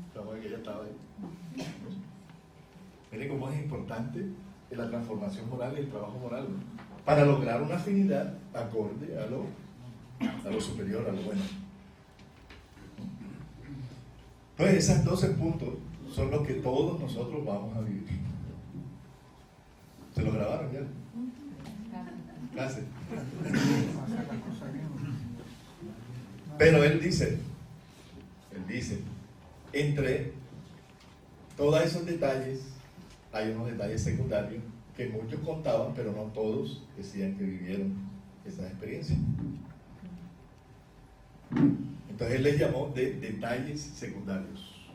Estaba que ella estaba ahí. Miren cómo es importante la transformación moral y el trabajo moral, ¿no? Para lograr una afinidad acorde a lo superior, a lo bueno. Entonces, esos 12 puntos son los que todos nosotros vamos a vivir. ¿Se lo grabaron ya? Casi. Pero él dice, entre todos esos detalles, hay unos detalles secundarios que muchos contaban, pero no todos decían que vivieron esas experiencias. Entonces él les llamó de detalles secundarios.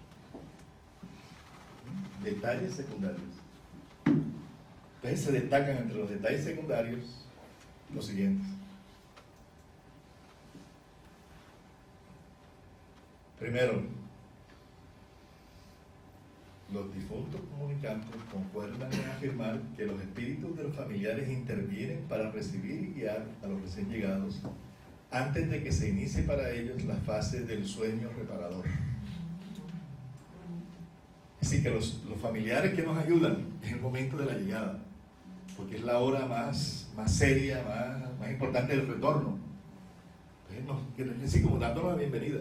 Detalles secundarios. Entonces se destacan entre los detalles secundarios los siguientes. Primero, los difuntos comunicantes concuerdan en afirmar que los espíritus de los familiares intervienen para recibir y guiar a los recién llegados antes de que se inicie para ellos la fase del sueño reparador. Así que los familiares que nos ayudan es el momento de la llegada, porque es la hora más seria, más importante del retorno. Entonces así como dándonos la bienvenida.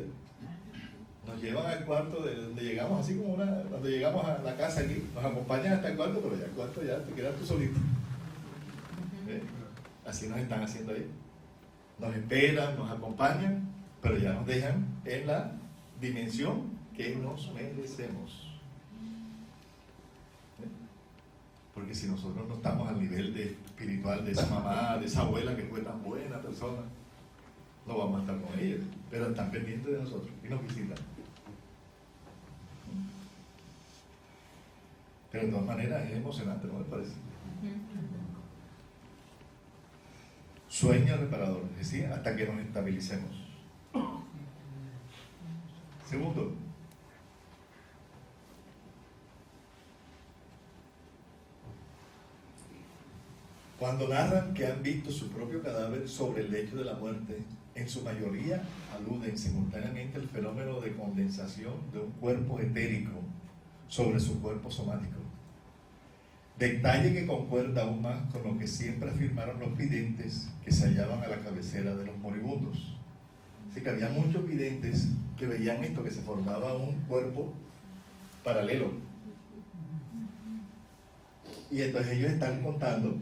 Nos llevan al cuarto de donde llegamos, así como cuando llegamos a la casa aquí, nos acompañan hasta el cuarto, pero ya el cuarto ya te quedas tú solito. Así nos están haciendo ahí. Nos esperan, nos acompañan, pero ya nos dejan en la dimensión que nos merecemos. Porque si nosotros no estamos al nivel espiritual de esa mamá, de esa abuela que fue tan buena persona, no vamos a estar con ellos, pero están pendientes de nosotros y nos visitan. Pero de todas maneras es emocionante, ¿no les parece? Sueño reparador, es decir, hasta que nos estabilicemos. Segundo, cuando narran que han visto su propio cadáver sobre el lecho de la muerte, en su mayoría aluden simultáneamente al fenómeno de condensación de un cuerpo etérico sobre su cuerpo somático. Detalle que concuerda aún más con lo que siempre afirmaron los videntes que se hallaban a la cabecera de los moribundos. Así que había muchos videntes que veían esto, que se formaba un cuerpo paralelo. Y entonces ellos están contando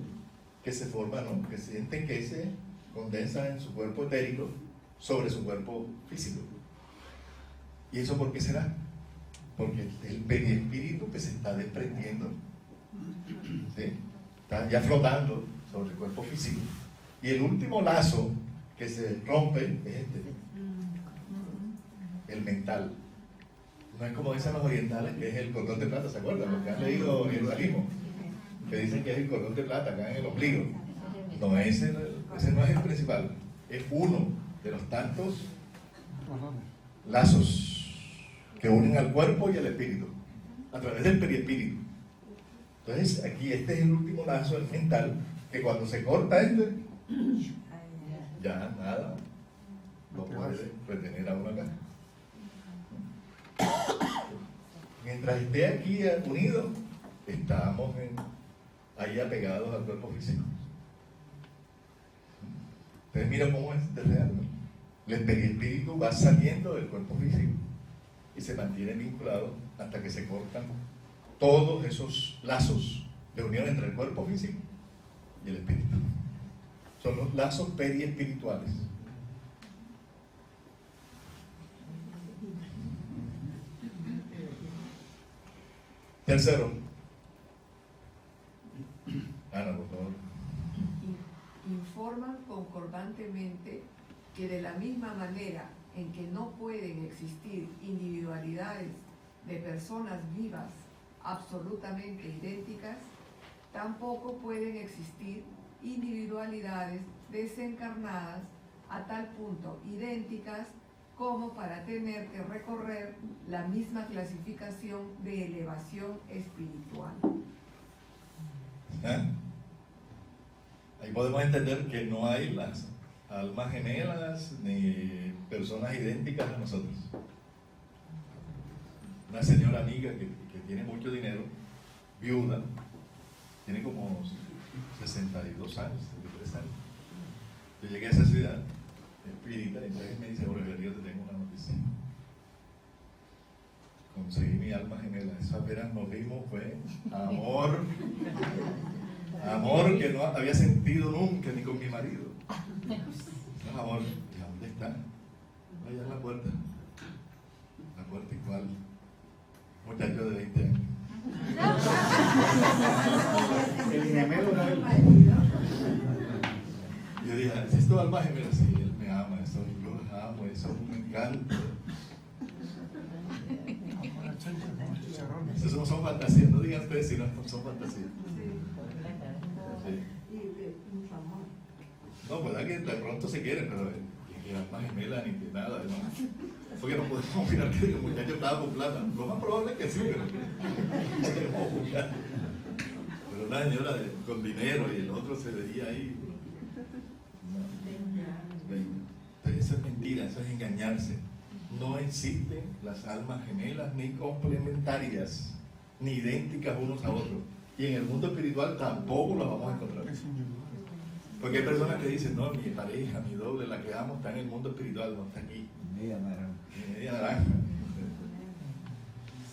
que se forman, ¿no? Que sienten que se condensa en su cuerpo etérico sobre su cuerpo físico. ¿Y eso por qué será? Porque el periespíritu que se está desprendiendo, ¿sí? Está ya flotando sobre el cuerpo físico. Y el último lazo que se rompe es este, el mental. No es como dicen los orientales, que es el cordón de plata, ¿se acuerdan? Los que han leído orientalismo, que dicen que es el cordón de plata acá en el ombligo. No, ese no es el principal, es uno de los tantos lazos que unen al cuerpo y al espíritu a través del periespíritu. Entonces aquí este es el último lazo, el mental, que cuando se corta este, ya nada lo puede retener a uno acá. Mientras esté aquí unido, estamos ahí apegados al cuerpo físico. Entonces mira cómo es de real, ¿no? El espíritu va saliendo del cuerpo físico y se mantiene vinculado hasta que se cortan todos esos lazos de unión entre el cuerpo físico y el espíritu. Son los lazos periespirituales. Tercero. Ana, por favor. Informan concordantemente que de la misma manera en que no pueden existir individualidades de personas vivas absolutamente idénticas, tampoco pueden existir individualidades desencarnadas a tal punto idénticas como para tener que recorrer la misma clasificación de elevación espiritual. Ahí podemos entender que no hay las almas gemelas ni personas idénticas a nosotros. Una señora amiga que tiene mucho dinero, viuda, tiene como 62 años, 63 años. Yo llegué a esa ciudad espírita y entonces me dice: Jorge, yo te tengo una noticia. Conseguí mi alma gemela. Eso apenas nos vimos fue amor. Amor que no había sentido nunca ni con mi marido. No, amor. ¿Y dónde está? Allá en la puerta. La puerta igual. Muchacho de 20 años. El gemelo era él. Yo dije: ¿es esto alma gemela? Sí, él me ama, eso yo los amo, eso me encanta. Eso no son fantasías, no digan ustedes si no son fantasías. Sí. No, pues que de pronto se quieren, pero ni alma gemela ni de nada, ¿no? Porque no podemos mirar que el muchacho estaba con plata. Lo más probable es que sí, pero pero una señora con dinero y el otro se veía ahí. No. Eso es mentira, eso es engañarse. No existen las almas gemelas ni complementarias, ni idénticas unos a otros. Y en el mundo espiritual tampoco las vamos a encontrar. Porque hay personas que dicen: no, mi pareja, mi doble, la que amo, está en el mundo espiritual, no está aquí. Media naranja. Media naranja.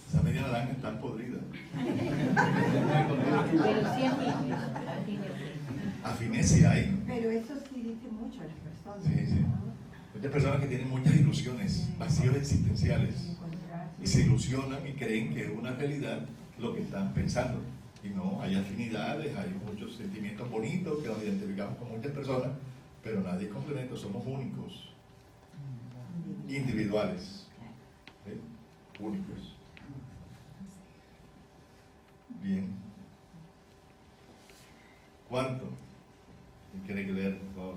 Esa media naranja está podrida. Pero siempre Afines sí hay. Pero eso sí dice mucho a las personas. Sí, sí. Muchas personas que tienen muchas ilusiones, vacíos existenciales, y se ilusionan y creen que es una realidad lo que están pensando. Y no, hay afinidades, hay muchos sentimientos bonitos que nos identificamos con muchas personas, pero nadie es complemento, somos únicos, individuales, ¿sí? Únicos. Bien. Cuarto, ¿quién quiere que leer, por favor?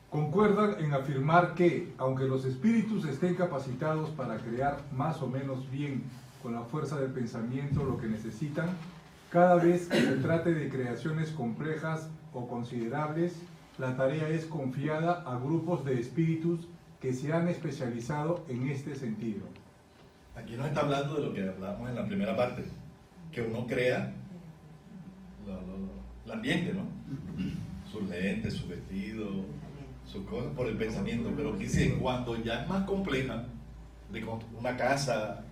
Concuerdan en afirmar que, aunque los espíritus estén capacitados para crear más o menos bien con la fuerza del pensamiento lo que necesitan, cada vez que se trate de creaciones complejas o considerables, la tarea es confiada a grupos de espíritus que se han especializado en este sentido. Aquí nos está hablando de lo que hablamos en la primera parte, que uno crea el ambiente, ¿no? Sus lentes, su vestido, sus cosas por el pensamiento, pero dice, cuando ya es más compleja, de una casa,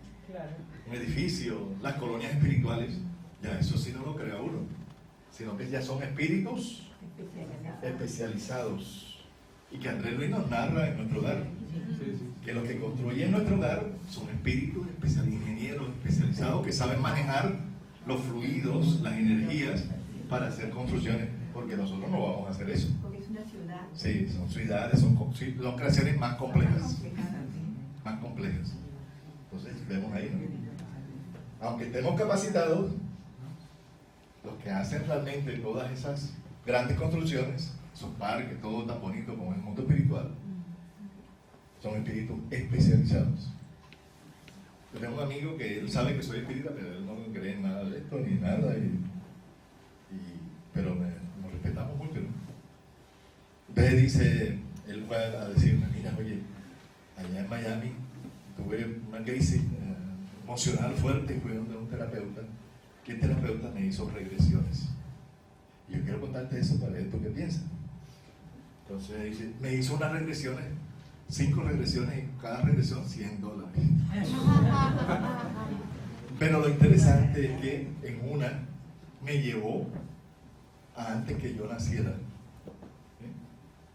un edificio, las colonias espirituales, ya eso sí no lo crea uno, sino que ya son espíritus especializados, y que Andrés Luis nos narra en nuestro hogar, que los que construyen nuestro hogar son espíritus ingenieros especializados que saben manejar los fluidos, las energías para hacer construcciones, porque nosotros no vamos a hacer eso. Porque es una ciudad. Sí, son ciudades, son creaciones más complejas. Más complejas. Entonces, vemos ahí, ¿no? Aunque estemos capacitados, los que hacen realmente todas esas grandes construcciones, esos parques, todo tan bonito como el mundo espiritual, son espíritus especializados. Yo tengo un amigo que él sabe que soy espírita, pero él no cree en nada de esto ni nada, pero nos respetamos mucho, ¿no? Entonces dice, él fue a decirme: mira, oye, allá en Miami tuve una crisis, emocional fuerte y fui donde un terapeuta, que el terapeuta me hizo regresiones. Y yo quiero contarte eso para ver tú qué piensas. Entonces me hizo unas regresiones, 5 regresiones, y cada regresión $100. Pero lo interesante es que en una me llevó a antes que yo naciera.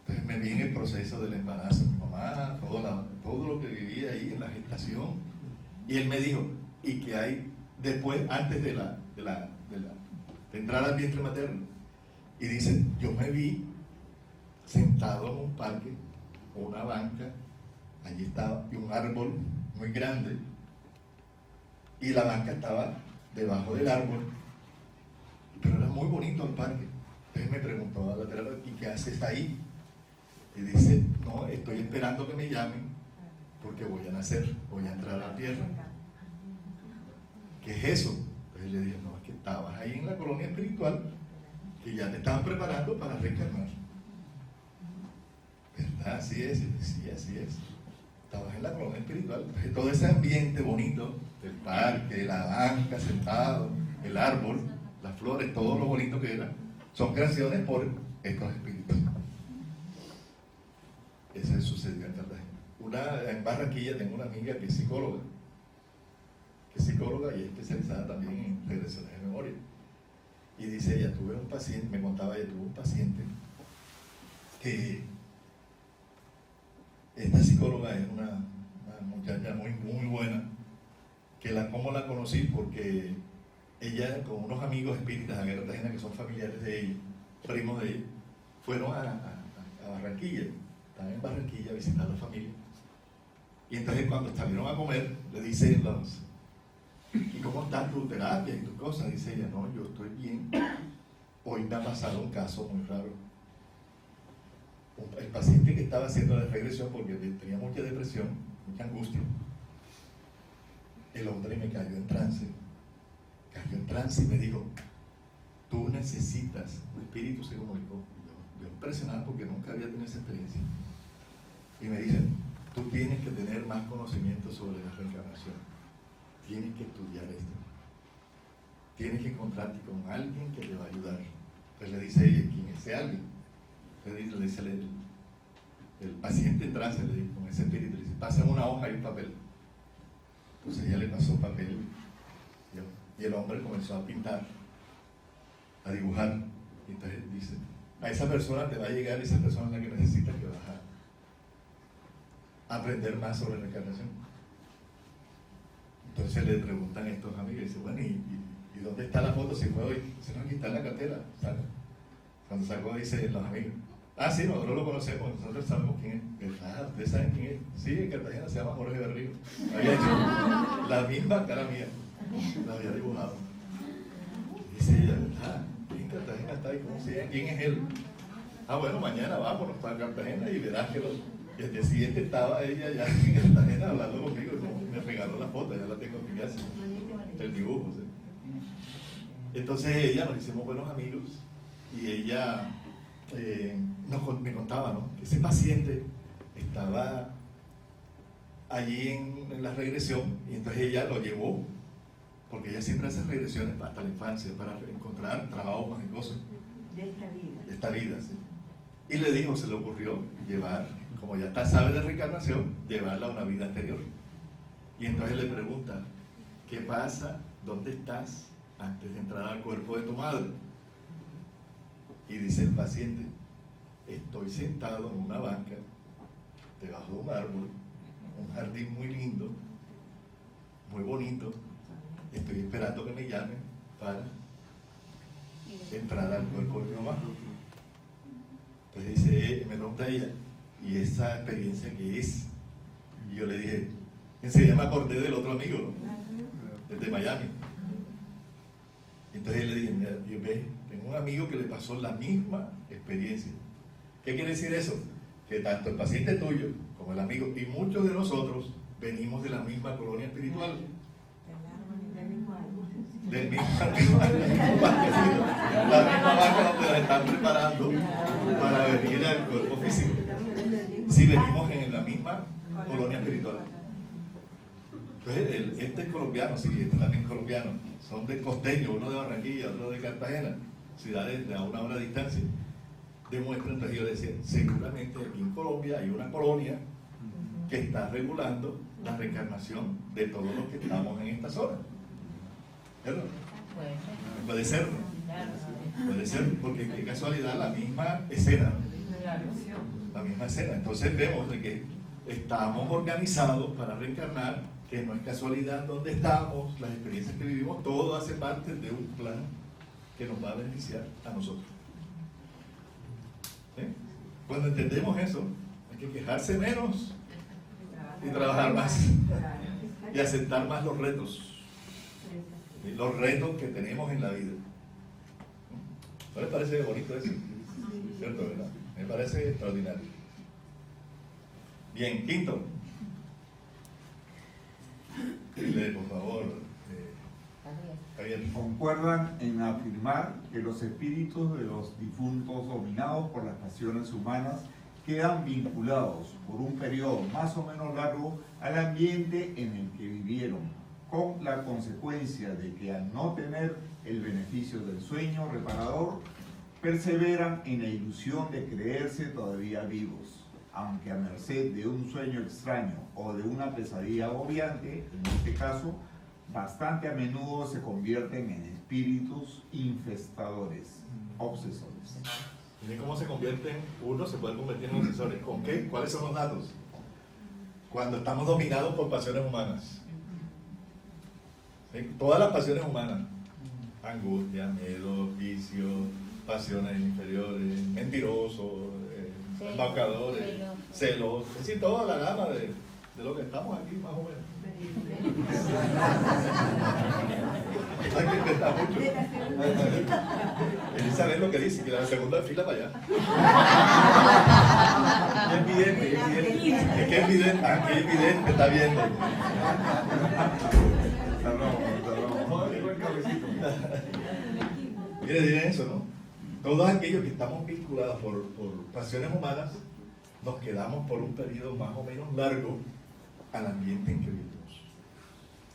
Entonces me vi en el proceso del embarazo de mi mamá, todo lo que vivía ahí en la gestación. Y él me dijo, ¿y qué hay después, antes de entrar al vientre materno? Y dice, yo me vi sentado en un parque o una banca, allí estaba, y un árbol muy grande, y la banca estaba debajo del árbol, pero era muy bonito el parque. Entonces me preguntó a la terapeuta, ¿y qué haces ahí? Y dice, no, estoy esperando que me llamen porque voy a nacer, voy a entrar a la tierra. ¿Qué es eso? Entonces le dije, no, es que estabas ahí en la colonia espiritual, que ya te estaban preparando para reencarnar. ¿Verdad? Así es, sí, así es. Estabas en la colonia espiritual. Entonces, todo ese ambiente bonito, el parque, la banca, sentado, el árbol, las flores, todo lo bonito que era, son creaciones por estos espíritus. Eso sucedió en Cartagena. En Barranquilla tengo una amiga que es psicóloga y es especializada también en regresiones de memoria. Y dice ella, tuve un paciente, me contaba ella, tuvo un paciente que esta psicóloga es una muchacha muy buena, ¿cómo la conocí? Porque ella con unos amigos espíritas de Cartagena que son familiares de ella, primos de ella, fueron a Barranquilla, estaban en Barranquilla a visitar a la familia. Y entonces cuando salieron a comer, le dicen ¿y cómo está tu terapia y tus cosas? Dice ella, no, yo estoy bien. Hoy me ha pasado un caso muy raro. El paciente que estaba haciendo la regresión porque tenía mucha depresión, mucha angustia, el hombre me cayó en trance y me dijo, tú necesitas, un espíritu se comunicó, yo impresionado porque nunca había tenido esa experiencia, y me dice, tú tienes que tener más conocimiento sobre la reencarnación, tienes que estudiar esto, tienes que encontrarte con alguien que te va a ayudar. Entonces le dice ella, ¿quién es ese alguien? Le dice el paciente en trance, le dice, con ese espíritu, le dice, pásame una hoja y un papel. Entonces ella le pasó papel y el hombre comenzó a pintar, a dibujar. Y entonces dice, a esa persona te va a llegar, esa persona es la que necesitas que vas a aprender más sobre la reencarnación. Entonces le preguntan a estos amigos y dicen, bueno, ¿y dónde está la foto? Si fue hoy. Dice, no, aquí está en la cartera. Cuando sacó, dice los amigos, sí, nosotros lo conocemos, nosotros sabemos quién es. ¿Verdad? ¿Ustedes saben quién es? Sí, en Cartagena se llama Jorge Berrío. Había hecho la misma cara mía, la había dibujado. Dice ella, ¿verdad? En Cartagena está ahí, ¿cómo se llama? ¿Quién es él? Bueno, mañana vámonos para Cartagena y verás que y el día siguiente estaba ella ya en Cartagena hablando conmigo, me regaló la foto, ya la tengo aquí casi, el dibujo. ¿Sí? Entonces ella, nos hicimos buenos amigos y ella me contaba, ¿no?, que ese paciente estaba allí en la regresión y entonces ella lo llevó, porque ella siempre hace regresiones hasta la infancia para encontrar traumas y cosas De esta vida. de esta vida, ¿sí? Y le dijo, se le ocurrió llevar, como ya sabe de reencarnación, llevarla a una vida anterior. Y entonces le pregunta, ¿qué pasa? ¿Dónde estás antes de entrar al cuerpo de tu madre? Y dice el paciente, estoy sentado en una banca, debajo de un árbol, un jardín muy lindo, muy bonito, estoy esperando que me llamen para entrar al cuerpo de mi mamá. Entonces dice, me pregunta ella, ¿y esa experiencia qué es? Y yo le dije, enseguida me acordé del otro amigo, ¿no?, desde Miami. Entonces le dije, mira, yo tengo un amigo que le pasó la misma experiencia. ¿Qué quiere decir eso? Que tanto el paciente tuyo como el amigo y muchos de nosotros venimos de la misma colonia espiritual. Del mismo parquecito, la misma banca donde la están preparando para venir al cuerpo físico. Si venimos en la misma colonia espiritual. Entonces, este es colombiano, sí, este también es colombiano. Son de costeño, uno de Barranquilla, otro de Cartagena, ciudades de a una hora de distancia. Demuestran, entonces yo decía, seguramente aquí en Colombia hay una colonia que está regulando la reencarnación de todos los que estamos en esta zona. ¿Verdad? Puede ser. Puede ser, porque qué casualidad, la misma escena. La misma escena. Entonces vemos de que estamos organizados para reencarnar, que no es casualidad donde estamos, las experiencias que vivimos, todo hace parte de un plan que nos va a beneficiar a nosotros. ¿Sí? Cuando entendemos eso, hay que quejarse menos y trabajar más y aceptar más los retos que tenemos en la vida. ¿No les parece bonito eso? ¿Cierto, verdad? Me parece extraordinario. Bien, quinto. Dile, por favor, Javier. Concuerdan en afirmar que los espíritus de los difuntos dominados por las pasiones humanas quedan vinculados por un periodo más o menos largo al ambiente en el que vivieron, con la consecuencia de que al no tener el beneficio del sueño reparador, perseveran en la ilusión de creerse todavía vivos, aunque a merced de un sueño extraño o de una pesadilla agobiante, en este caso, bastante a menudo se convierten en espíritus infestadores, obsesores. Miren cómo se convierten, uno se puede convertir en obsesores. ¿Con qué? ¿Cuáles son los datos? Cuando estamos dominados por pasiones humanas. ¿Sí? Todas las pasiones humanas. Angustia, miedo, vicio, pasiones inferiores, mentirosos, embaucadores, celos. Es decir, toda la gama de lo que estamos aquí, más o menos. Hay que intentar mucho. Él sabe lo que dice, que la segunda fila para allá. Es evidente, es evidente. Es que es evidente, aquí es evidente, está viendo. Miren eso, ¿no? Todos aquellos que estamos vinculados por pasiones humanas, nos quedamos por un periodo más o menos largo al ambiente en que vivimos.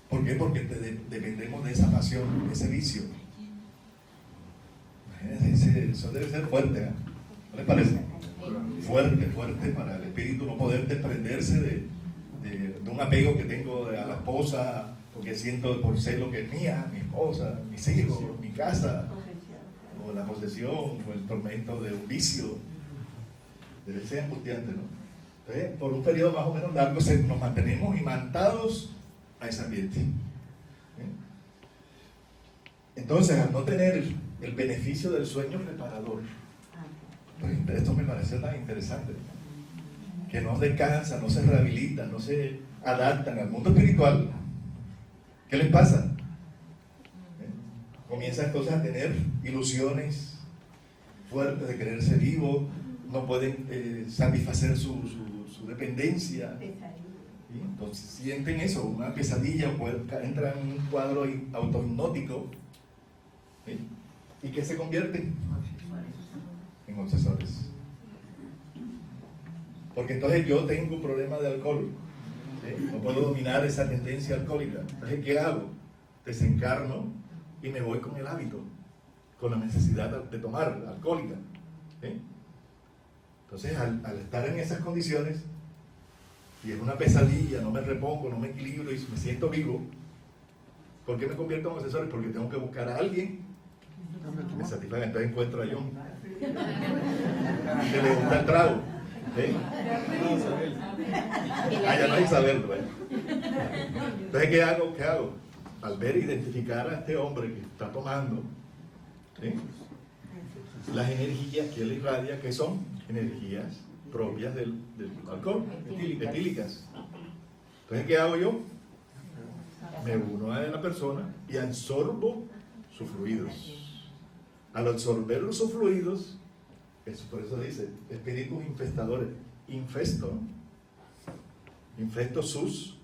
¿Por qué? Porque dependemos de esa pasión, de ese vicio. Imagínense, eso debe ser fuerte, ¿eh? ¿No les parece? Fuerte para el espíritu no poder desprenderse de un apego que tengo a la esposa, porque siento por ser lo que es mía, mi esposa, mis hijos, mi casa, o la posesión, o el tormento de un vicio. Debe ser angustiante, ¿no? Entonces, por un periodo más o menos largo nos mantenemos imantados a ese ambiente. Entonces, al no tener el beneficio del sueño reparador, pues esto me parece tan interesante, que no descansan, no se rehabilitan, no se adaptan al mundo espiritual. ¿Qué les pasa? Comienzan entonces a tener ilusiones fuertes de creerse vivos, no pueden satisfacer su dependencia. ¿Sí? Entonces sienten eso, una pesadilla, entran en un cuadro autohipnótico. ¿Sí? ¿Y qué se convierten? En obsesores. Porque entonces yo tengo un problema de alcohol, ¿sí? No puedo dominar esa tendencia alcohólica. Entonces, ¿qué hago? Desencarno y me voy con el hábito, con la necesidad de tomar alcohólica. ¿Sí? Entonces, al estar en esas condiciones, y es una pesadilla, no me repongo, no me equilibro y me siento vivo, ¿por qué me convierto en obsesor? Porque tengo que buscar a alguien que me satisfaga. Entonces encuentro a John, que le gusta el trago. ¿Sí? Ya no es Isabel, ¿verdad? Entonces, ¿qué hago? Al ver e identificar a este hombre que está tomando, ¿sí? Las energías que él irradia, que son energías propias del alcohol, etílicas. Entonces, ¿qué hago yo? Me uno a la persona y absorbo sus fluidos. Al absorber sus fluidos, por eso dice, espíritus infestadores, infesto sus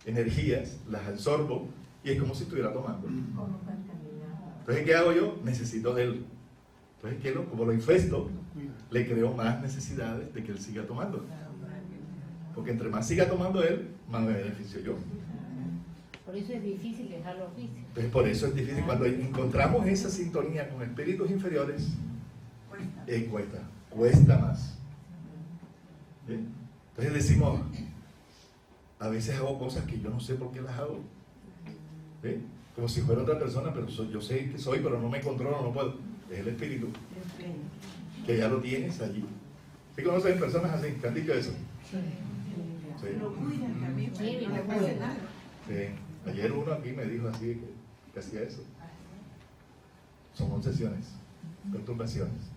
energías, las absorbo y es como si estuviera tomando. Entonces, ¿qué hago yo? Necesito de él. Entonces, como lo infesto, le creo más necesidades de que él siga tomando. Porque entre más siga tomando él, más me beneficio yo. Por eso es difícil dejar los vicios. Entonces, por eso es difícil. Cuando encontramos esa sintonía con espíritus inferiores, cuesta más. ¿Sí? Entonces decimos, a veces hago cosas que yo no sé por qué las hago. ¿Sí? Como si fuera otra persona, pero yo sé que soy, pero no me controlo, no puedo. Es el espíritu que ya lo tienes allí. ¿Sí conocen personas así que han dicho eso? Sí. Sí. Lo cuidan también. Sí, no lo le pase cuidan. nada. Sí. Ayer uno aquí me dijo así que hacía eso. Son obsesiones, perturbaciones.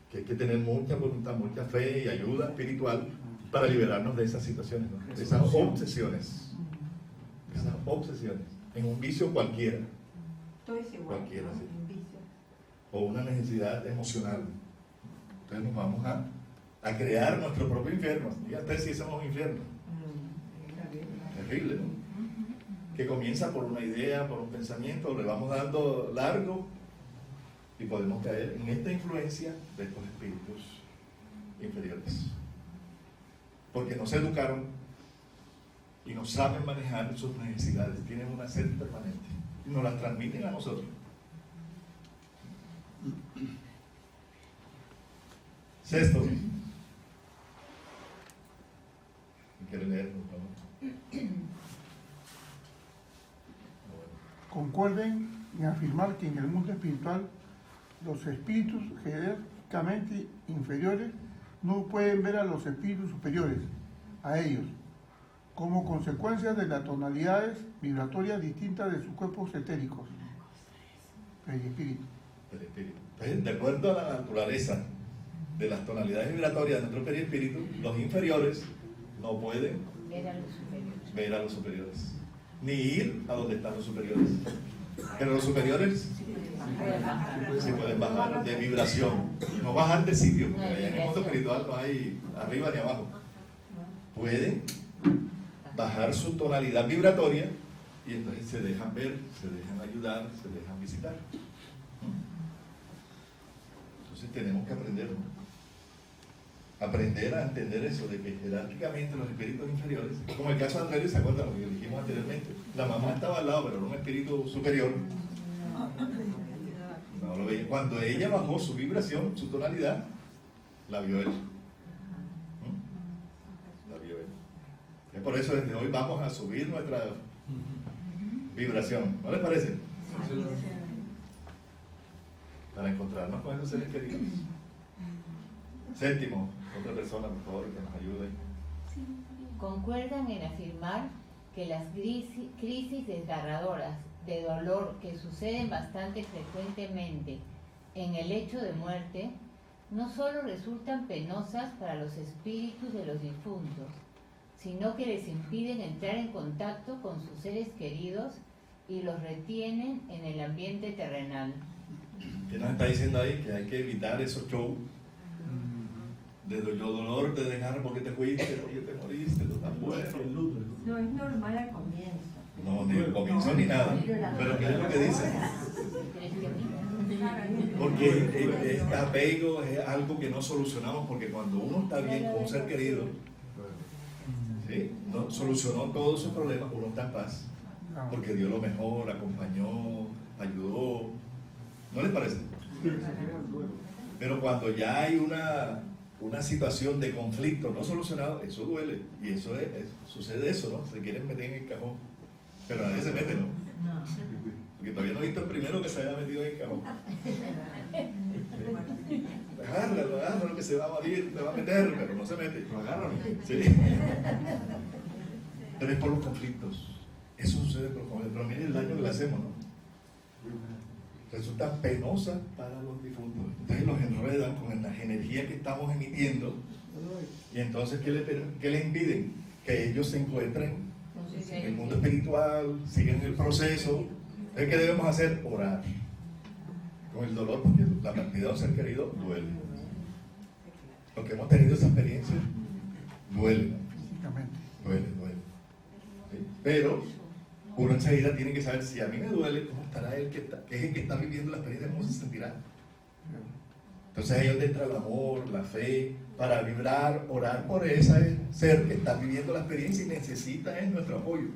Que hay que tener mucha voluntad, mucha fe y ayuda espiritual para liberarnos de esas situaciones, ¿no? De esas obsesiones. Esas obsesiones. En un vicio cualquiera. Todo es igual. Cualquiera, ¿no? sí. En vicio. O una necesidad emocional. Entonces nos vamos a crear nuestro propio infierno. Fíjate si somos un infierno. Terrible, ¿no? Que comienza por una idea, por un pensamiento, le vamos dando largo y podemos caer en esta influencia de estos espíritus inferiores. Porque no se educaron y no saben manejar sus necesidades, tienen una sed permanente y nos las transmiten a nosotros. Sexto. ¿Quiere leer, por favor? Concuerden en afirmar que en el mundo espiritual los espíritus jerárquicamente inferiores no pueden ver a los espíritus superiores, a ellos, como consecuencia de las tonalidades vibratorias distintas de sus cuerpos etéricos, el espíritu. El espíritu. Entonces, de acuerdo a la naturaleza de las tonalidades vibratorias de nuestro perispíritu, los inferiores no pueden Ver a los superiores. ver a los superiores, ni ir a donde están los superiores. Pero los superiores se pueden bajar de vibración, no bajar de sitio, porque allá en el mundo espiritual no hay arriba ni abajo. Pueden bajar su tonalidad vibratoria y entonces se dejan ver, se dejan ayudar, se dejan visitar. Entonces tenemos que aprender, ¿no? Aprender a entender eso, de que jerárquicamente los espíritus inferiores, como el caso de Andrés, ¿se acuerdan lo que dijimos anteriormente? La mamá estaba al lado, pero era un espíritu superior. No lo veía. Cuando ella bajó su vibración, su tonalidad, la vio él. La vio él. Es por eso desde hoy vamos a subir nuestra vibración. ¿No les parece? Para encontrarnos con esos seres queridos. Séptimo, otra persona, por favor, que nos ayude. Concuerdan en afirmar que las crisis desgarradoras de dolor que suceden bastante frecuentemente en el hecho de muerte no solo resultan penosas para los espíritus de los difuntos, sino que les impiden entrar en contacto con sus seres queridos y los retienen en el ambiente terrenal. ¿Qué nos está diciendo ahí? Que hay que evitar esos shows de dolor, de dejar porque te fuiste, oye, te moriste, tú tan bueno. No es normal al comienzo. No, ni el comienzo ni nada. Pero ¿qué es lo que dice? Porque este apego es algo que no solucionamos, porque cuando uno está bien con un ser querido, ¿sí? No solucionó todos sus problemas, uno está en paz, porque dio lo mejor, acompañó, ayudó. ¿No les parece? Pero cuando ya hay una situación de conflicto no solucionado, eso duele, y eso sucede eso, ¿no? Se quieren meter en el cajón, pero nadie se mete, ¿no? Porque todavía no he visto el primero que se haya metido en el cajón. Agárralo, que se va a morir, te va a meter, pero no se mete. Lo agarran. Sí. Pero es por los conflictos. Eso sucede por los conflictos. Pero miren el daño que le hacemos, ¿no? Resulta penosa para los difuntos. Entonces los enredan con las energías que estamos emitiendo. Y entonces, ¿qué le impiden? Que ellos se encuentren en el mundo espiritual, sigan el proceso. Entonces, ¿qué debemos hacer? Orar. Con el dolor, porque la partida de un ser querido duele. Los que hemos tenido esa experiencia, duele. Duele. ¿Sí? Pero uno enseguida tiene que saber, si a mí me duele, ¿cómo estará él que es el que está viviendo la experiencia? ¿Cómo se sentirá? Entonces ahí es donde entra el amor, la fe, para vibrar, orar por ese ser que está viviendo la experiencia y necesita nuestro apoyo.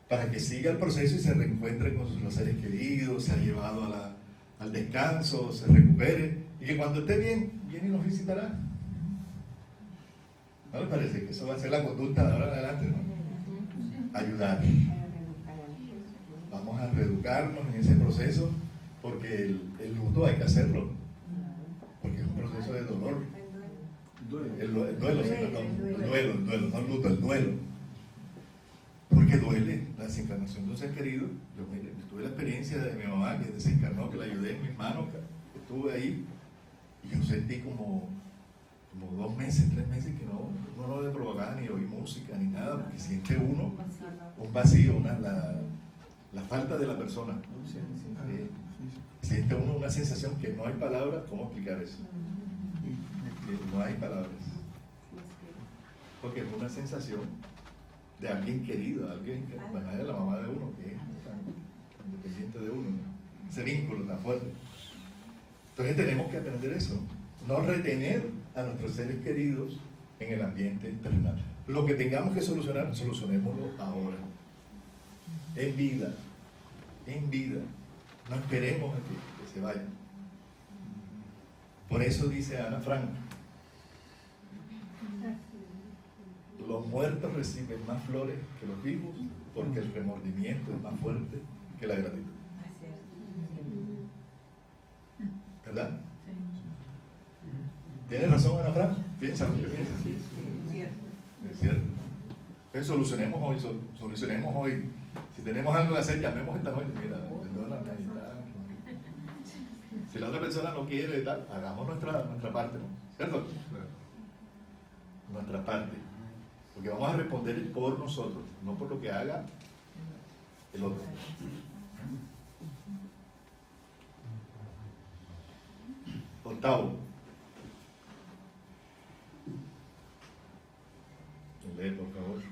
para que siga el proceso y se reencuentre con los seres queridos, se ha llevado al descanso, se recupere, y que cuando esté bien, viene y nos visitará. ¿No le parece que eso va a ser la conducta de ahora en adelante, ¿no? Ayudar. Vamos a reeducarnos en ese proceso, porque el luto hay que hacerlo, porque es un proceso de dolor. El duelo, no el luto, el duelo. Porque duele la desencarnación de un ser querido. Yo tuve la experiencia de mi mamá que desencarnó, que la ayudé en mis manos, que estuve ahí, y yo sentí como 2 meses, 3 meses que no le provocaba ni oír música ni nada, porque siente uno un vacío, la falta de la persona. Siente uno una sensación que no hay palabras. ¿Cómo explicar eso? No hay palabras, porque es una sensación de alguien querido, alguien que es la mamá de uno, que es tan independiente de uno, ¿no? Ese vínculo tan fuerte. Entonces tenemos que aprender eso, no retener a nuestros seres queridos en el ambiente terrenal. Lo que tengamos que solucionar, solucionémoslo ahora, en vida, no esperemos a que se vayan. Por eso dice Ana Frank: los muertos reciben más flores que los vivos, porque el remordimiento es más fuerte que la gratitud. ¿Verdad? ¿Tiene razón Ana Frank? Piensa lo que piensa. Es cierto. Entonces solucionemos hoy. Si tenemos algo que hacer, llamemos esta noche. Mira, perdóname, si la otra persona no quiere, tal, hagamos nuestra parte, ¿no? ¿Cierto? Nuestra parte. Porque vamos a responder por nosotros, no por lo que haga el otro. Octavo. Lee, por favor.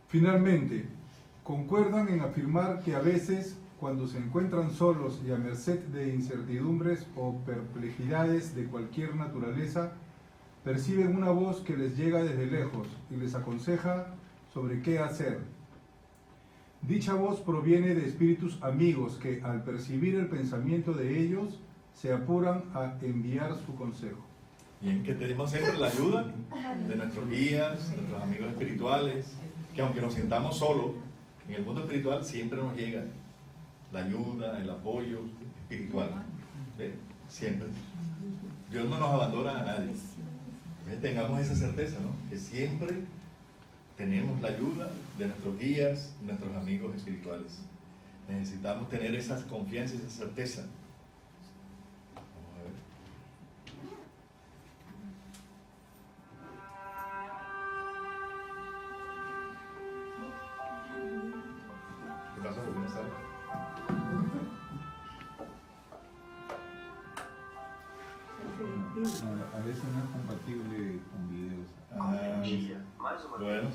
Finalmente, concuerdan en afirmar que a veces, cuando se encuentran solos y a merced de incertidumbres o perplejidades de cualquier naturaleza, perciben una voz que les llega desde lejos y les aconseja sobre qué hacer. Dicha voz proviene de espíritus amigos que, al percibir el pensamiento de ellos, se apuran a enviar su consejo. Bien, que tenemos siempre la ayuda de nuestros guías, de nuestros amigos espirituales, que aunque nos sintamos solos, en el mundo espiritual siempre nos llega la ayuda, el apoyo espiritual. ¿Ve? Siempre. Dios no nos abandona a nadie. Tengamos esa certeza, ¿no? Que siempre tenemos la ayuda de nuestros guías, nuestros amigos espirituales. Necesitamos tener esa confianza y esa certeza. Vamos a ver. ¿Qué pasa? ¿Por qué no sale? No, a veces no es compatible con videos. Bueno.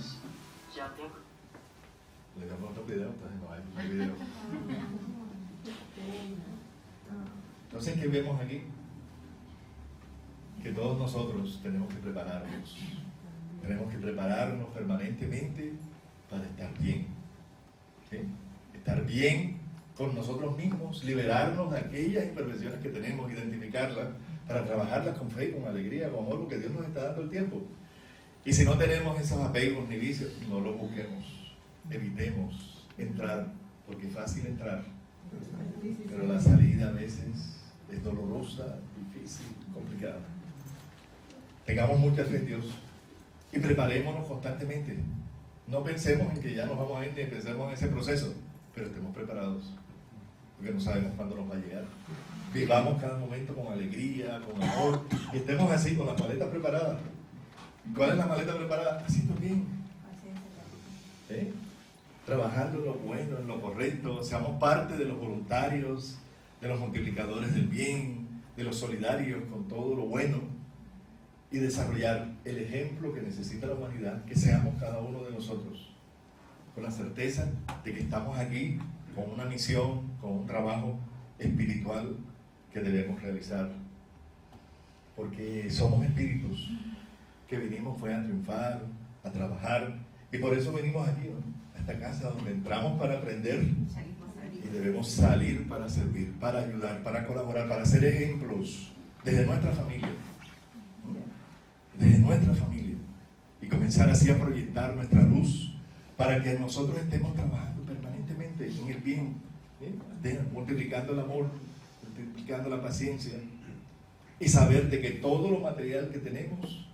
Le damos otro video, entonces no hay video. Entonces, ¿qué vemos aquí? Que todos nosotros tenemos que prepararnos. Tenemos que prepararnos permanentemente para estar bien. ¿Sí? Estar bien con nosotros mismos, liberarnos de aquellas imperfecciones que tenemos, identificarlas, para trabajarlas con fe, con alegría, con amor, porque Dios nos está dando el tiempo. Y si no tenemos esos apegos ni vicios, no los busquemos, evitemos entrar, porque es fácil entrar, pero la salida a veces es dolorosa, difícil, complicada. Tengamos mucha fe en Dios y preparémonos constantemente. No pensemos en que ya nos vamos a ir ni pensemos en ese proceso, pero estemos preparados, porque no sabemos cuándo nos va a llegar. Vivamos cada momento con alegría, con amor, y estemos así, con las maletas preparadas. ¿Cuál es la maleta preparada? Haciendo bien. ¿Sí? Trabajando en lo bueno, en lo correcto. Seamos parte de los voluntarios, de los multiplicadores del bien, de los solidarios con todo lo bueno, y desarrollar el ejemplo que necesita la humanidad, que seamos cada uno de nosotros, con la certeza de que estamos aquí con una misión, con un trabajo espiritual que debemos realizar, porque somos espíritus que vinimos fue a triunfar, a trabajar Y por eso venimos aquí, ¿no? A esta casa donde entramos para aprender Salimos a salir. y debemos salir para servir, para ayudar, para colaborar, para ser ejemplos desde nuestra familia. Desde nuestra familia. Y comenzar así a proyectar nuestra luz para que nosotros estemos trabajando permanentemente en el bien, multiplicando el amor, multiplicando la paciencia y saber de que todo lo material que tenemos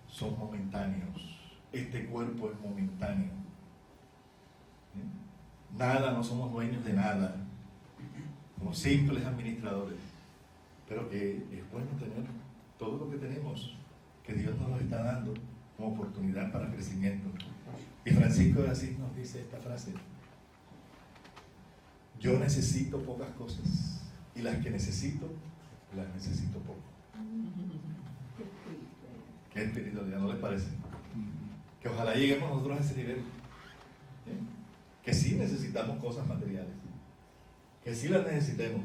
son momentáneos. Este cuerpo es momentáneo. Nada, no somos dueños de nada. Somos simples administradores. Pero que es bueno tener todo lo que tenemos, que Dios nos lo está dando como oportunidad para crecimiento. Y Francisco de Asís nos dice esta frase: yo necesito pocas cosas y las que necesito, las necesito poco. Qué espiritualidad, ¿no les parece? Que ojalá lleguemos nosotros a ese nivel. Que sí necesitamos cosas materiales, que sí las necesitemos,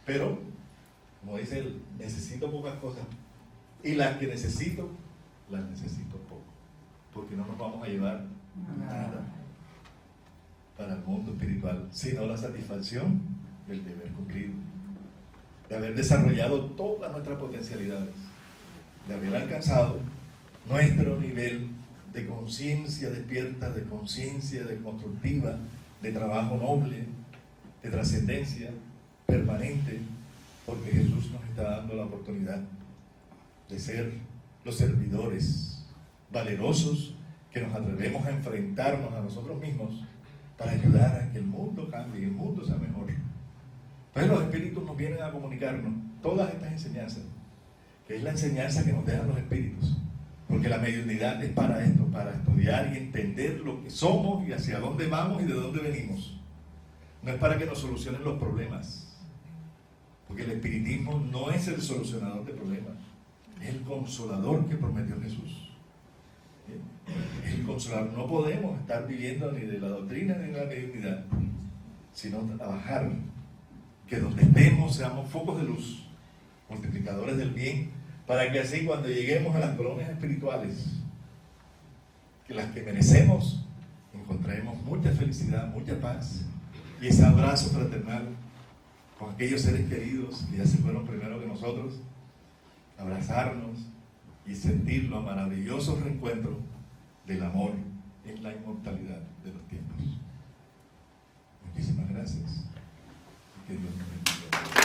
pero, como dice él, necesito pocas cosas y las que necesito, las necesito poco, porque no nos vamos a llevar nada para el mundo espiritual, sino la satisfacción del deber cumplido, de haber desarrollado todas nuestras potencialidades, de haber alcanzado nuestro nivel de conciencia despierta, de conciencia constructiva, de trabajo noble, de trascendencia permanente, porque Jesús nos está dando la oportunidad de ser los servidores valerosos que nos atrevemos a enfrentarnos a nosotros mismos para ayudar a que el mundo cambie y el mundo sea mejor. Entonces los espíritus nos vienen a comunicarnos todas estas enseñanzas, que es la enseñanza que nos dejan los espíritus. Porque la mediunidad es para esto, para estudiar y entender lo que somos y hacia dónde vamos y de dónde venimos. No es para que nos solucionen los problemas. Porque el espiritismo no es el solucionador de problemas. Es el consolador que prometió Jesús. Es el consolador. No podemos estar viviendo ni de la doctrina ni de la mediunidad, sino trabajar. Que donde estemos seamos focos de luz, multiplicadores del bien, para que así cuando lleguemos a las colonias espirituales, que las que merecemos, encontremos mucha felicidad, mucha paz y ese abrazo fraternal con aquellos seres queridos que ya se fueron primero que nosotros, abrazarnos y sentir los maravillosos reencuentros del amor en la inmortalidad de los tiempos. Muchísimas gracias. Que Dios nos bendiga.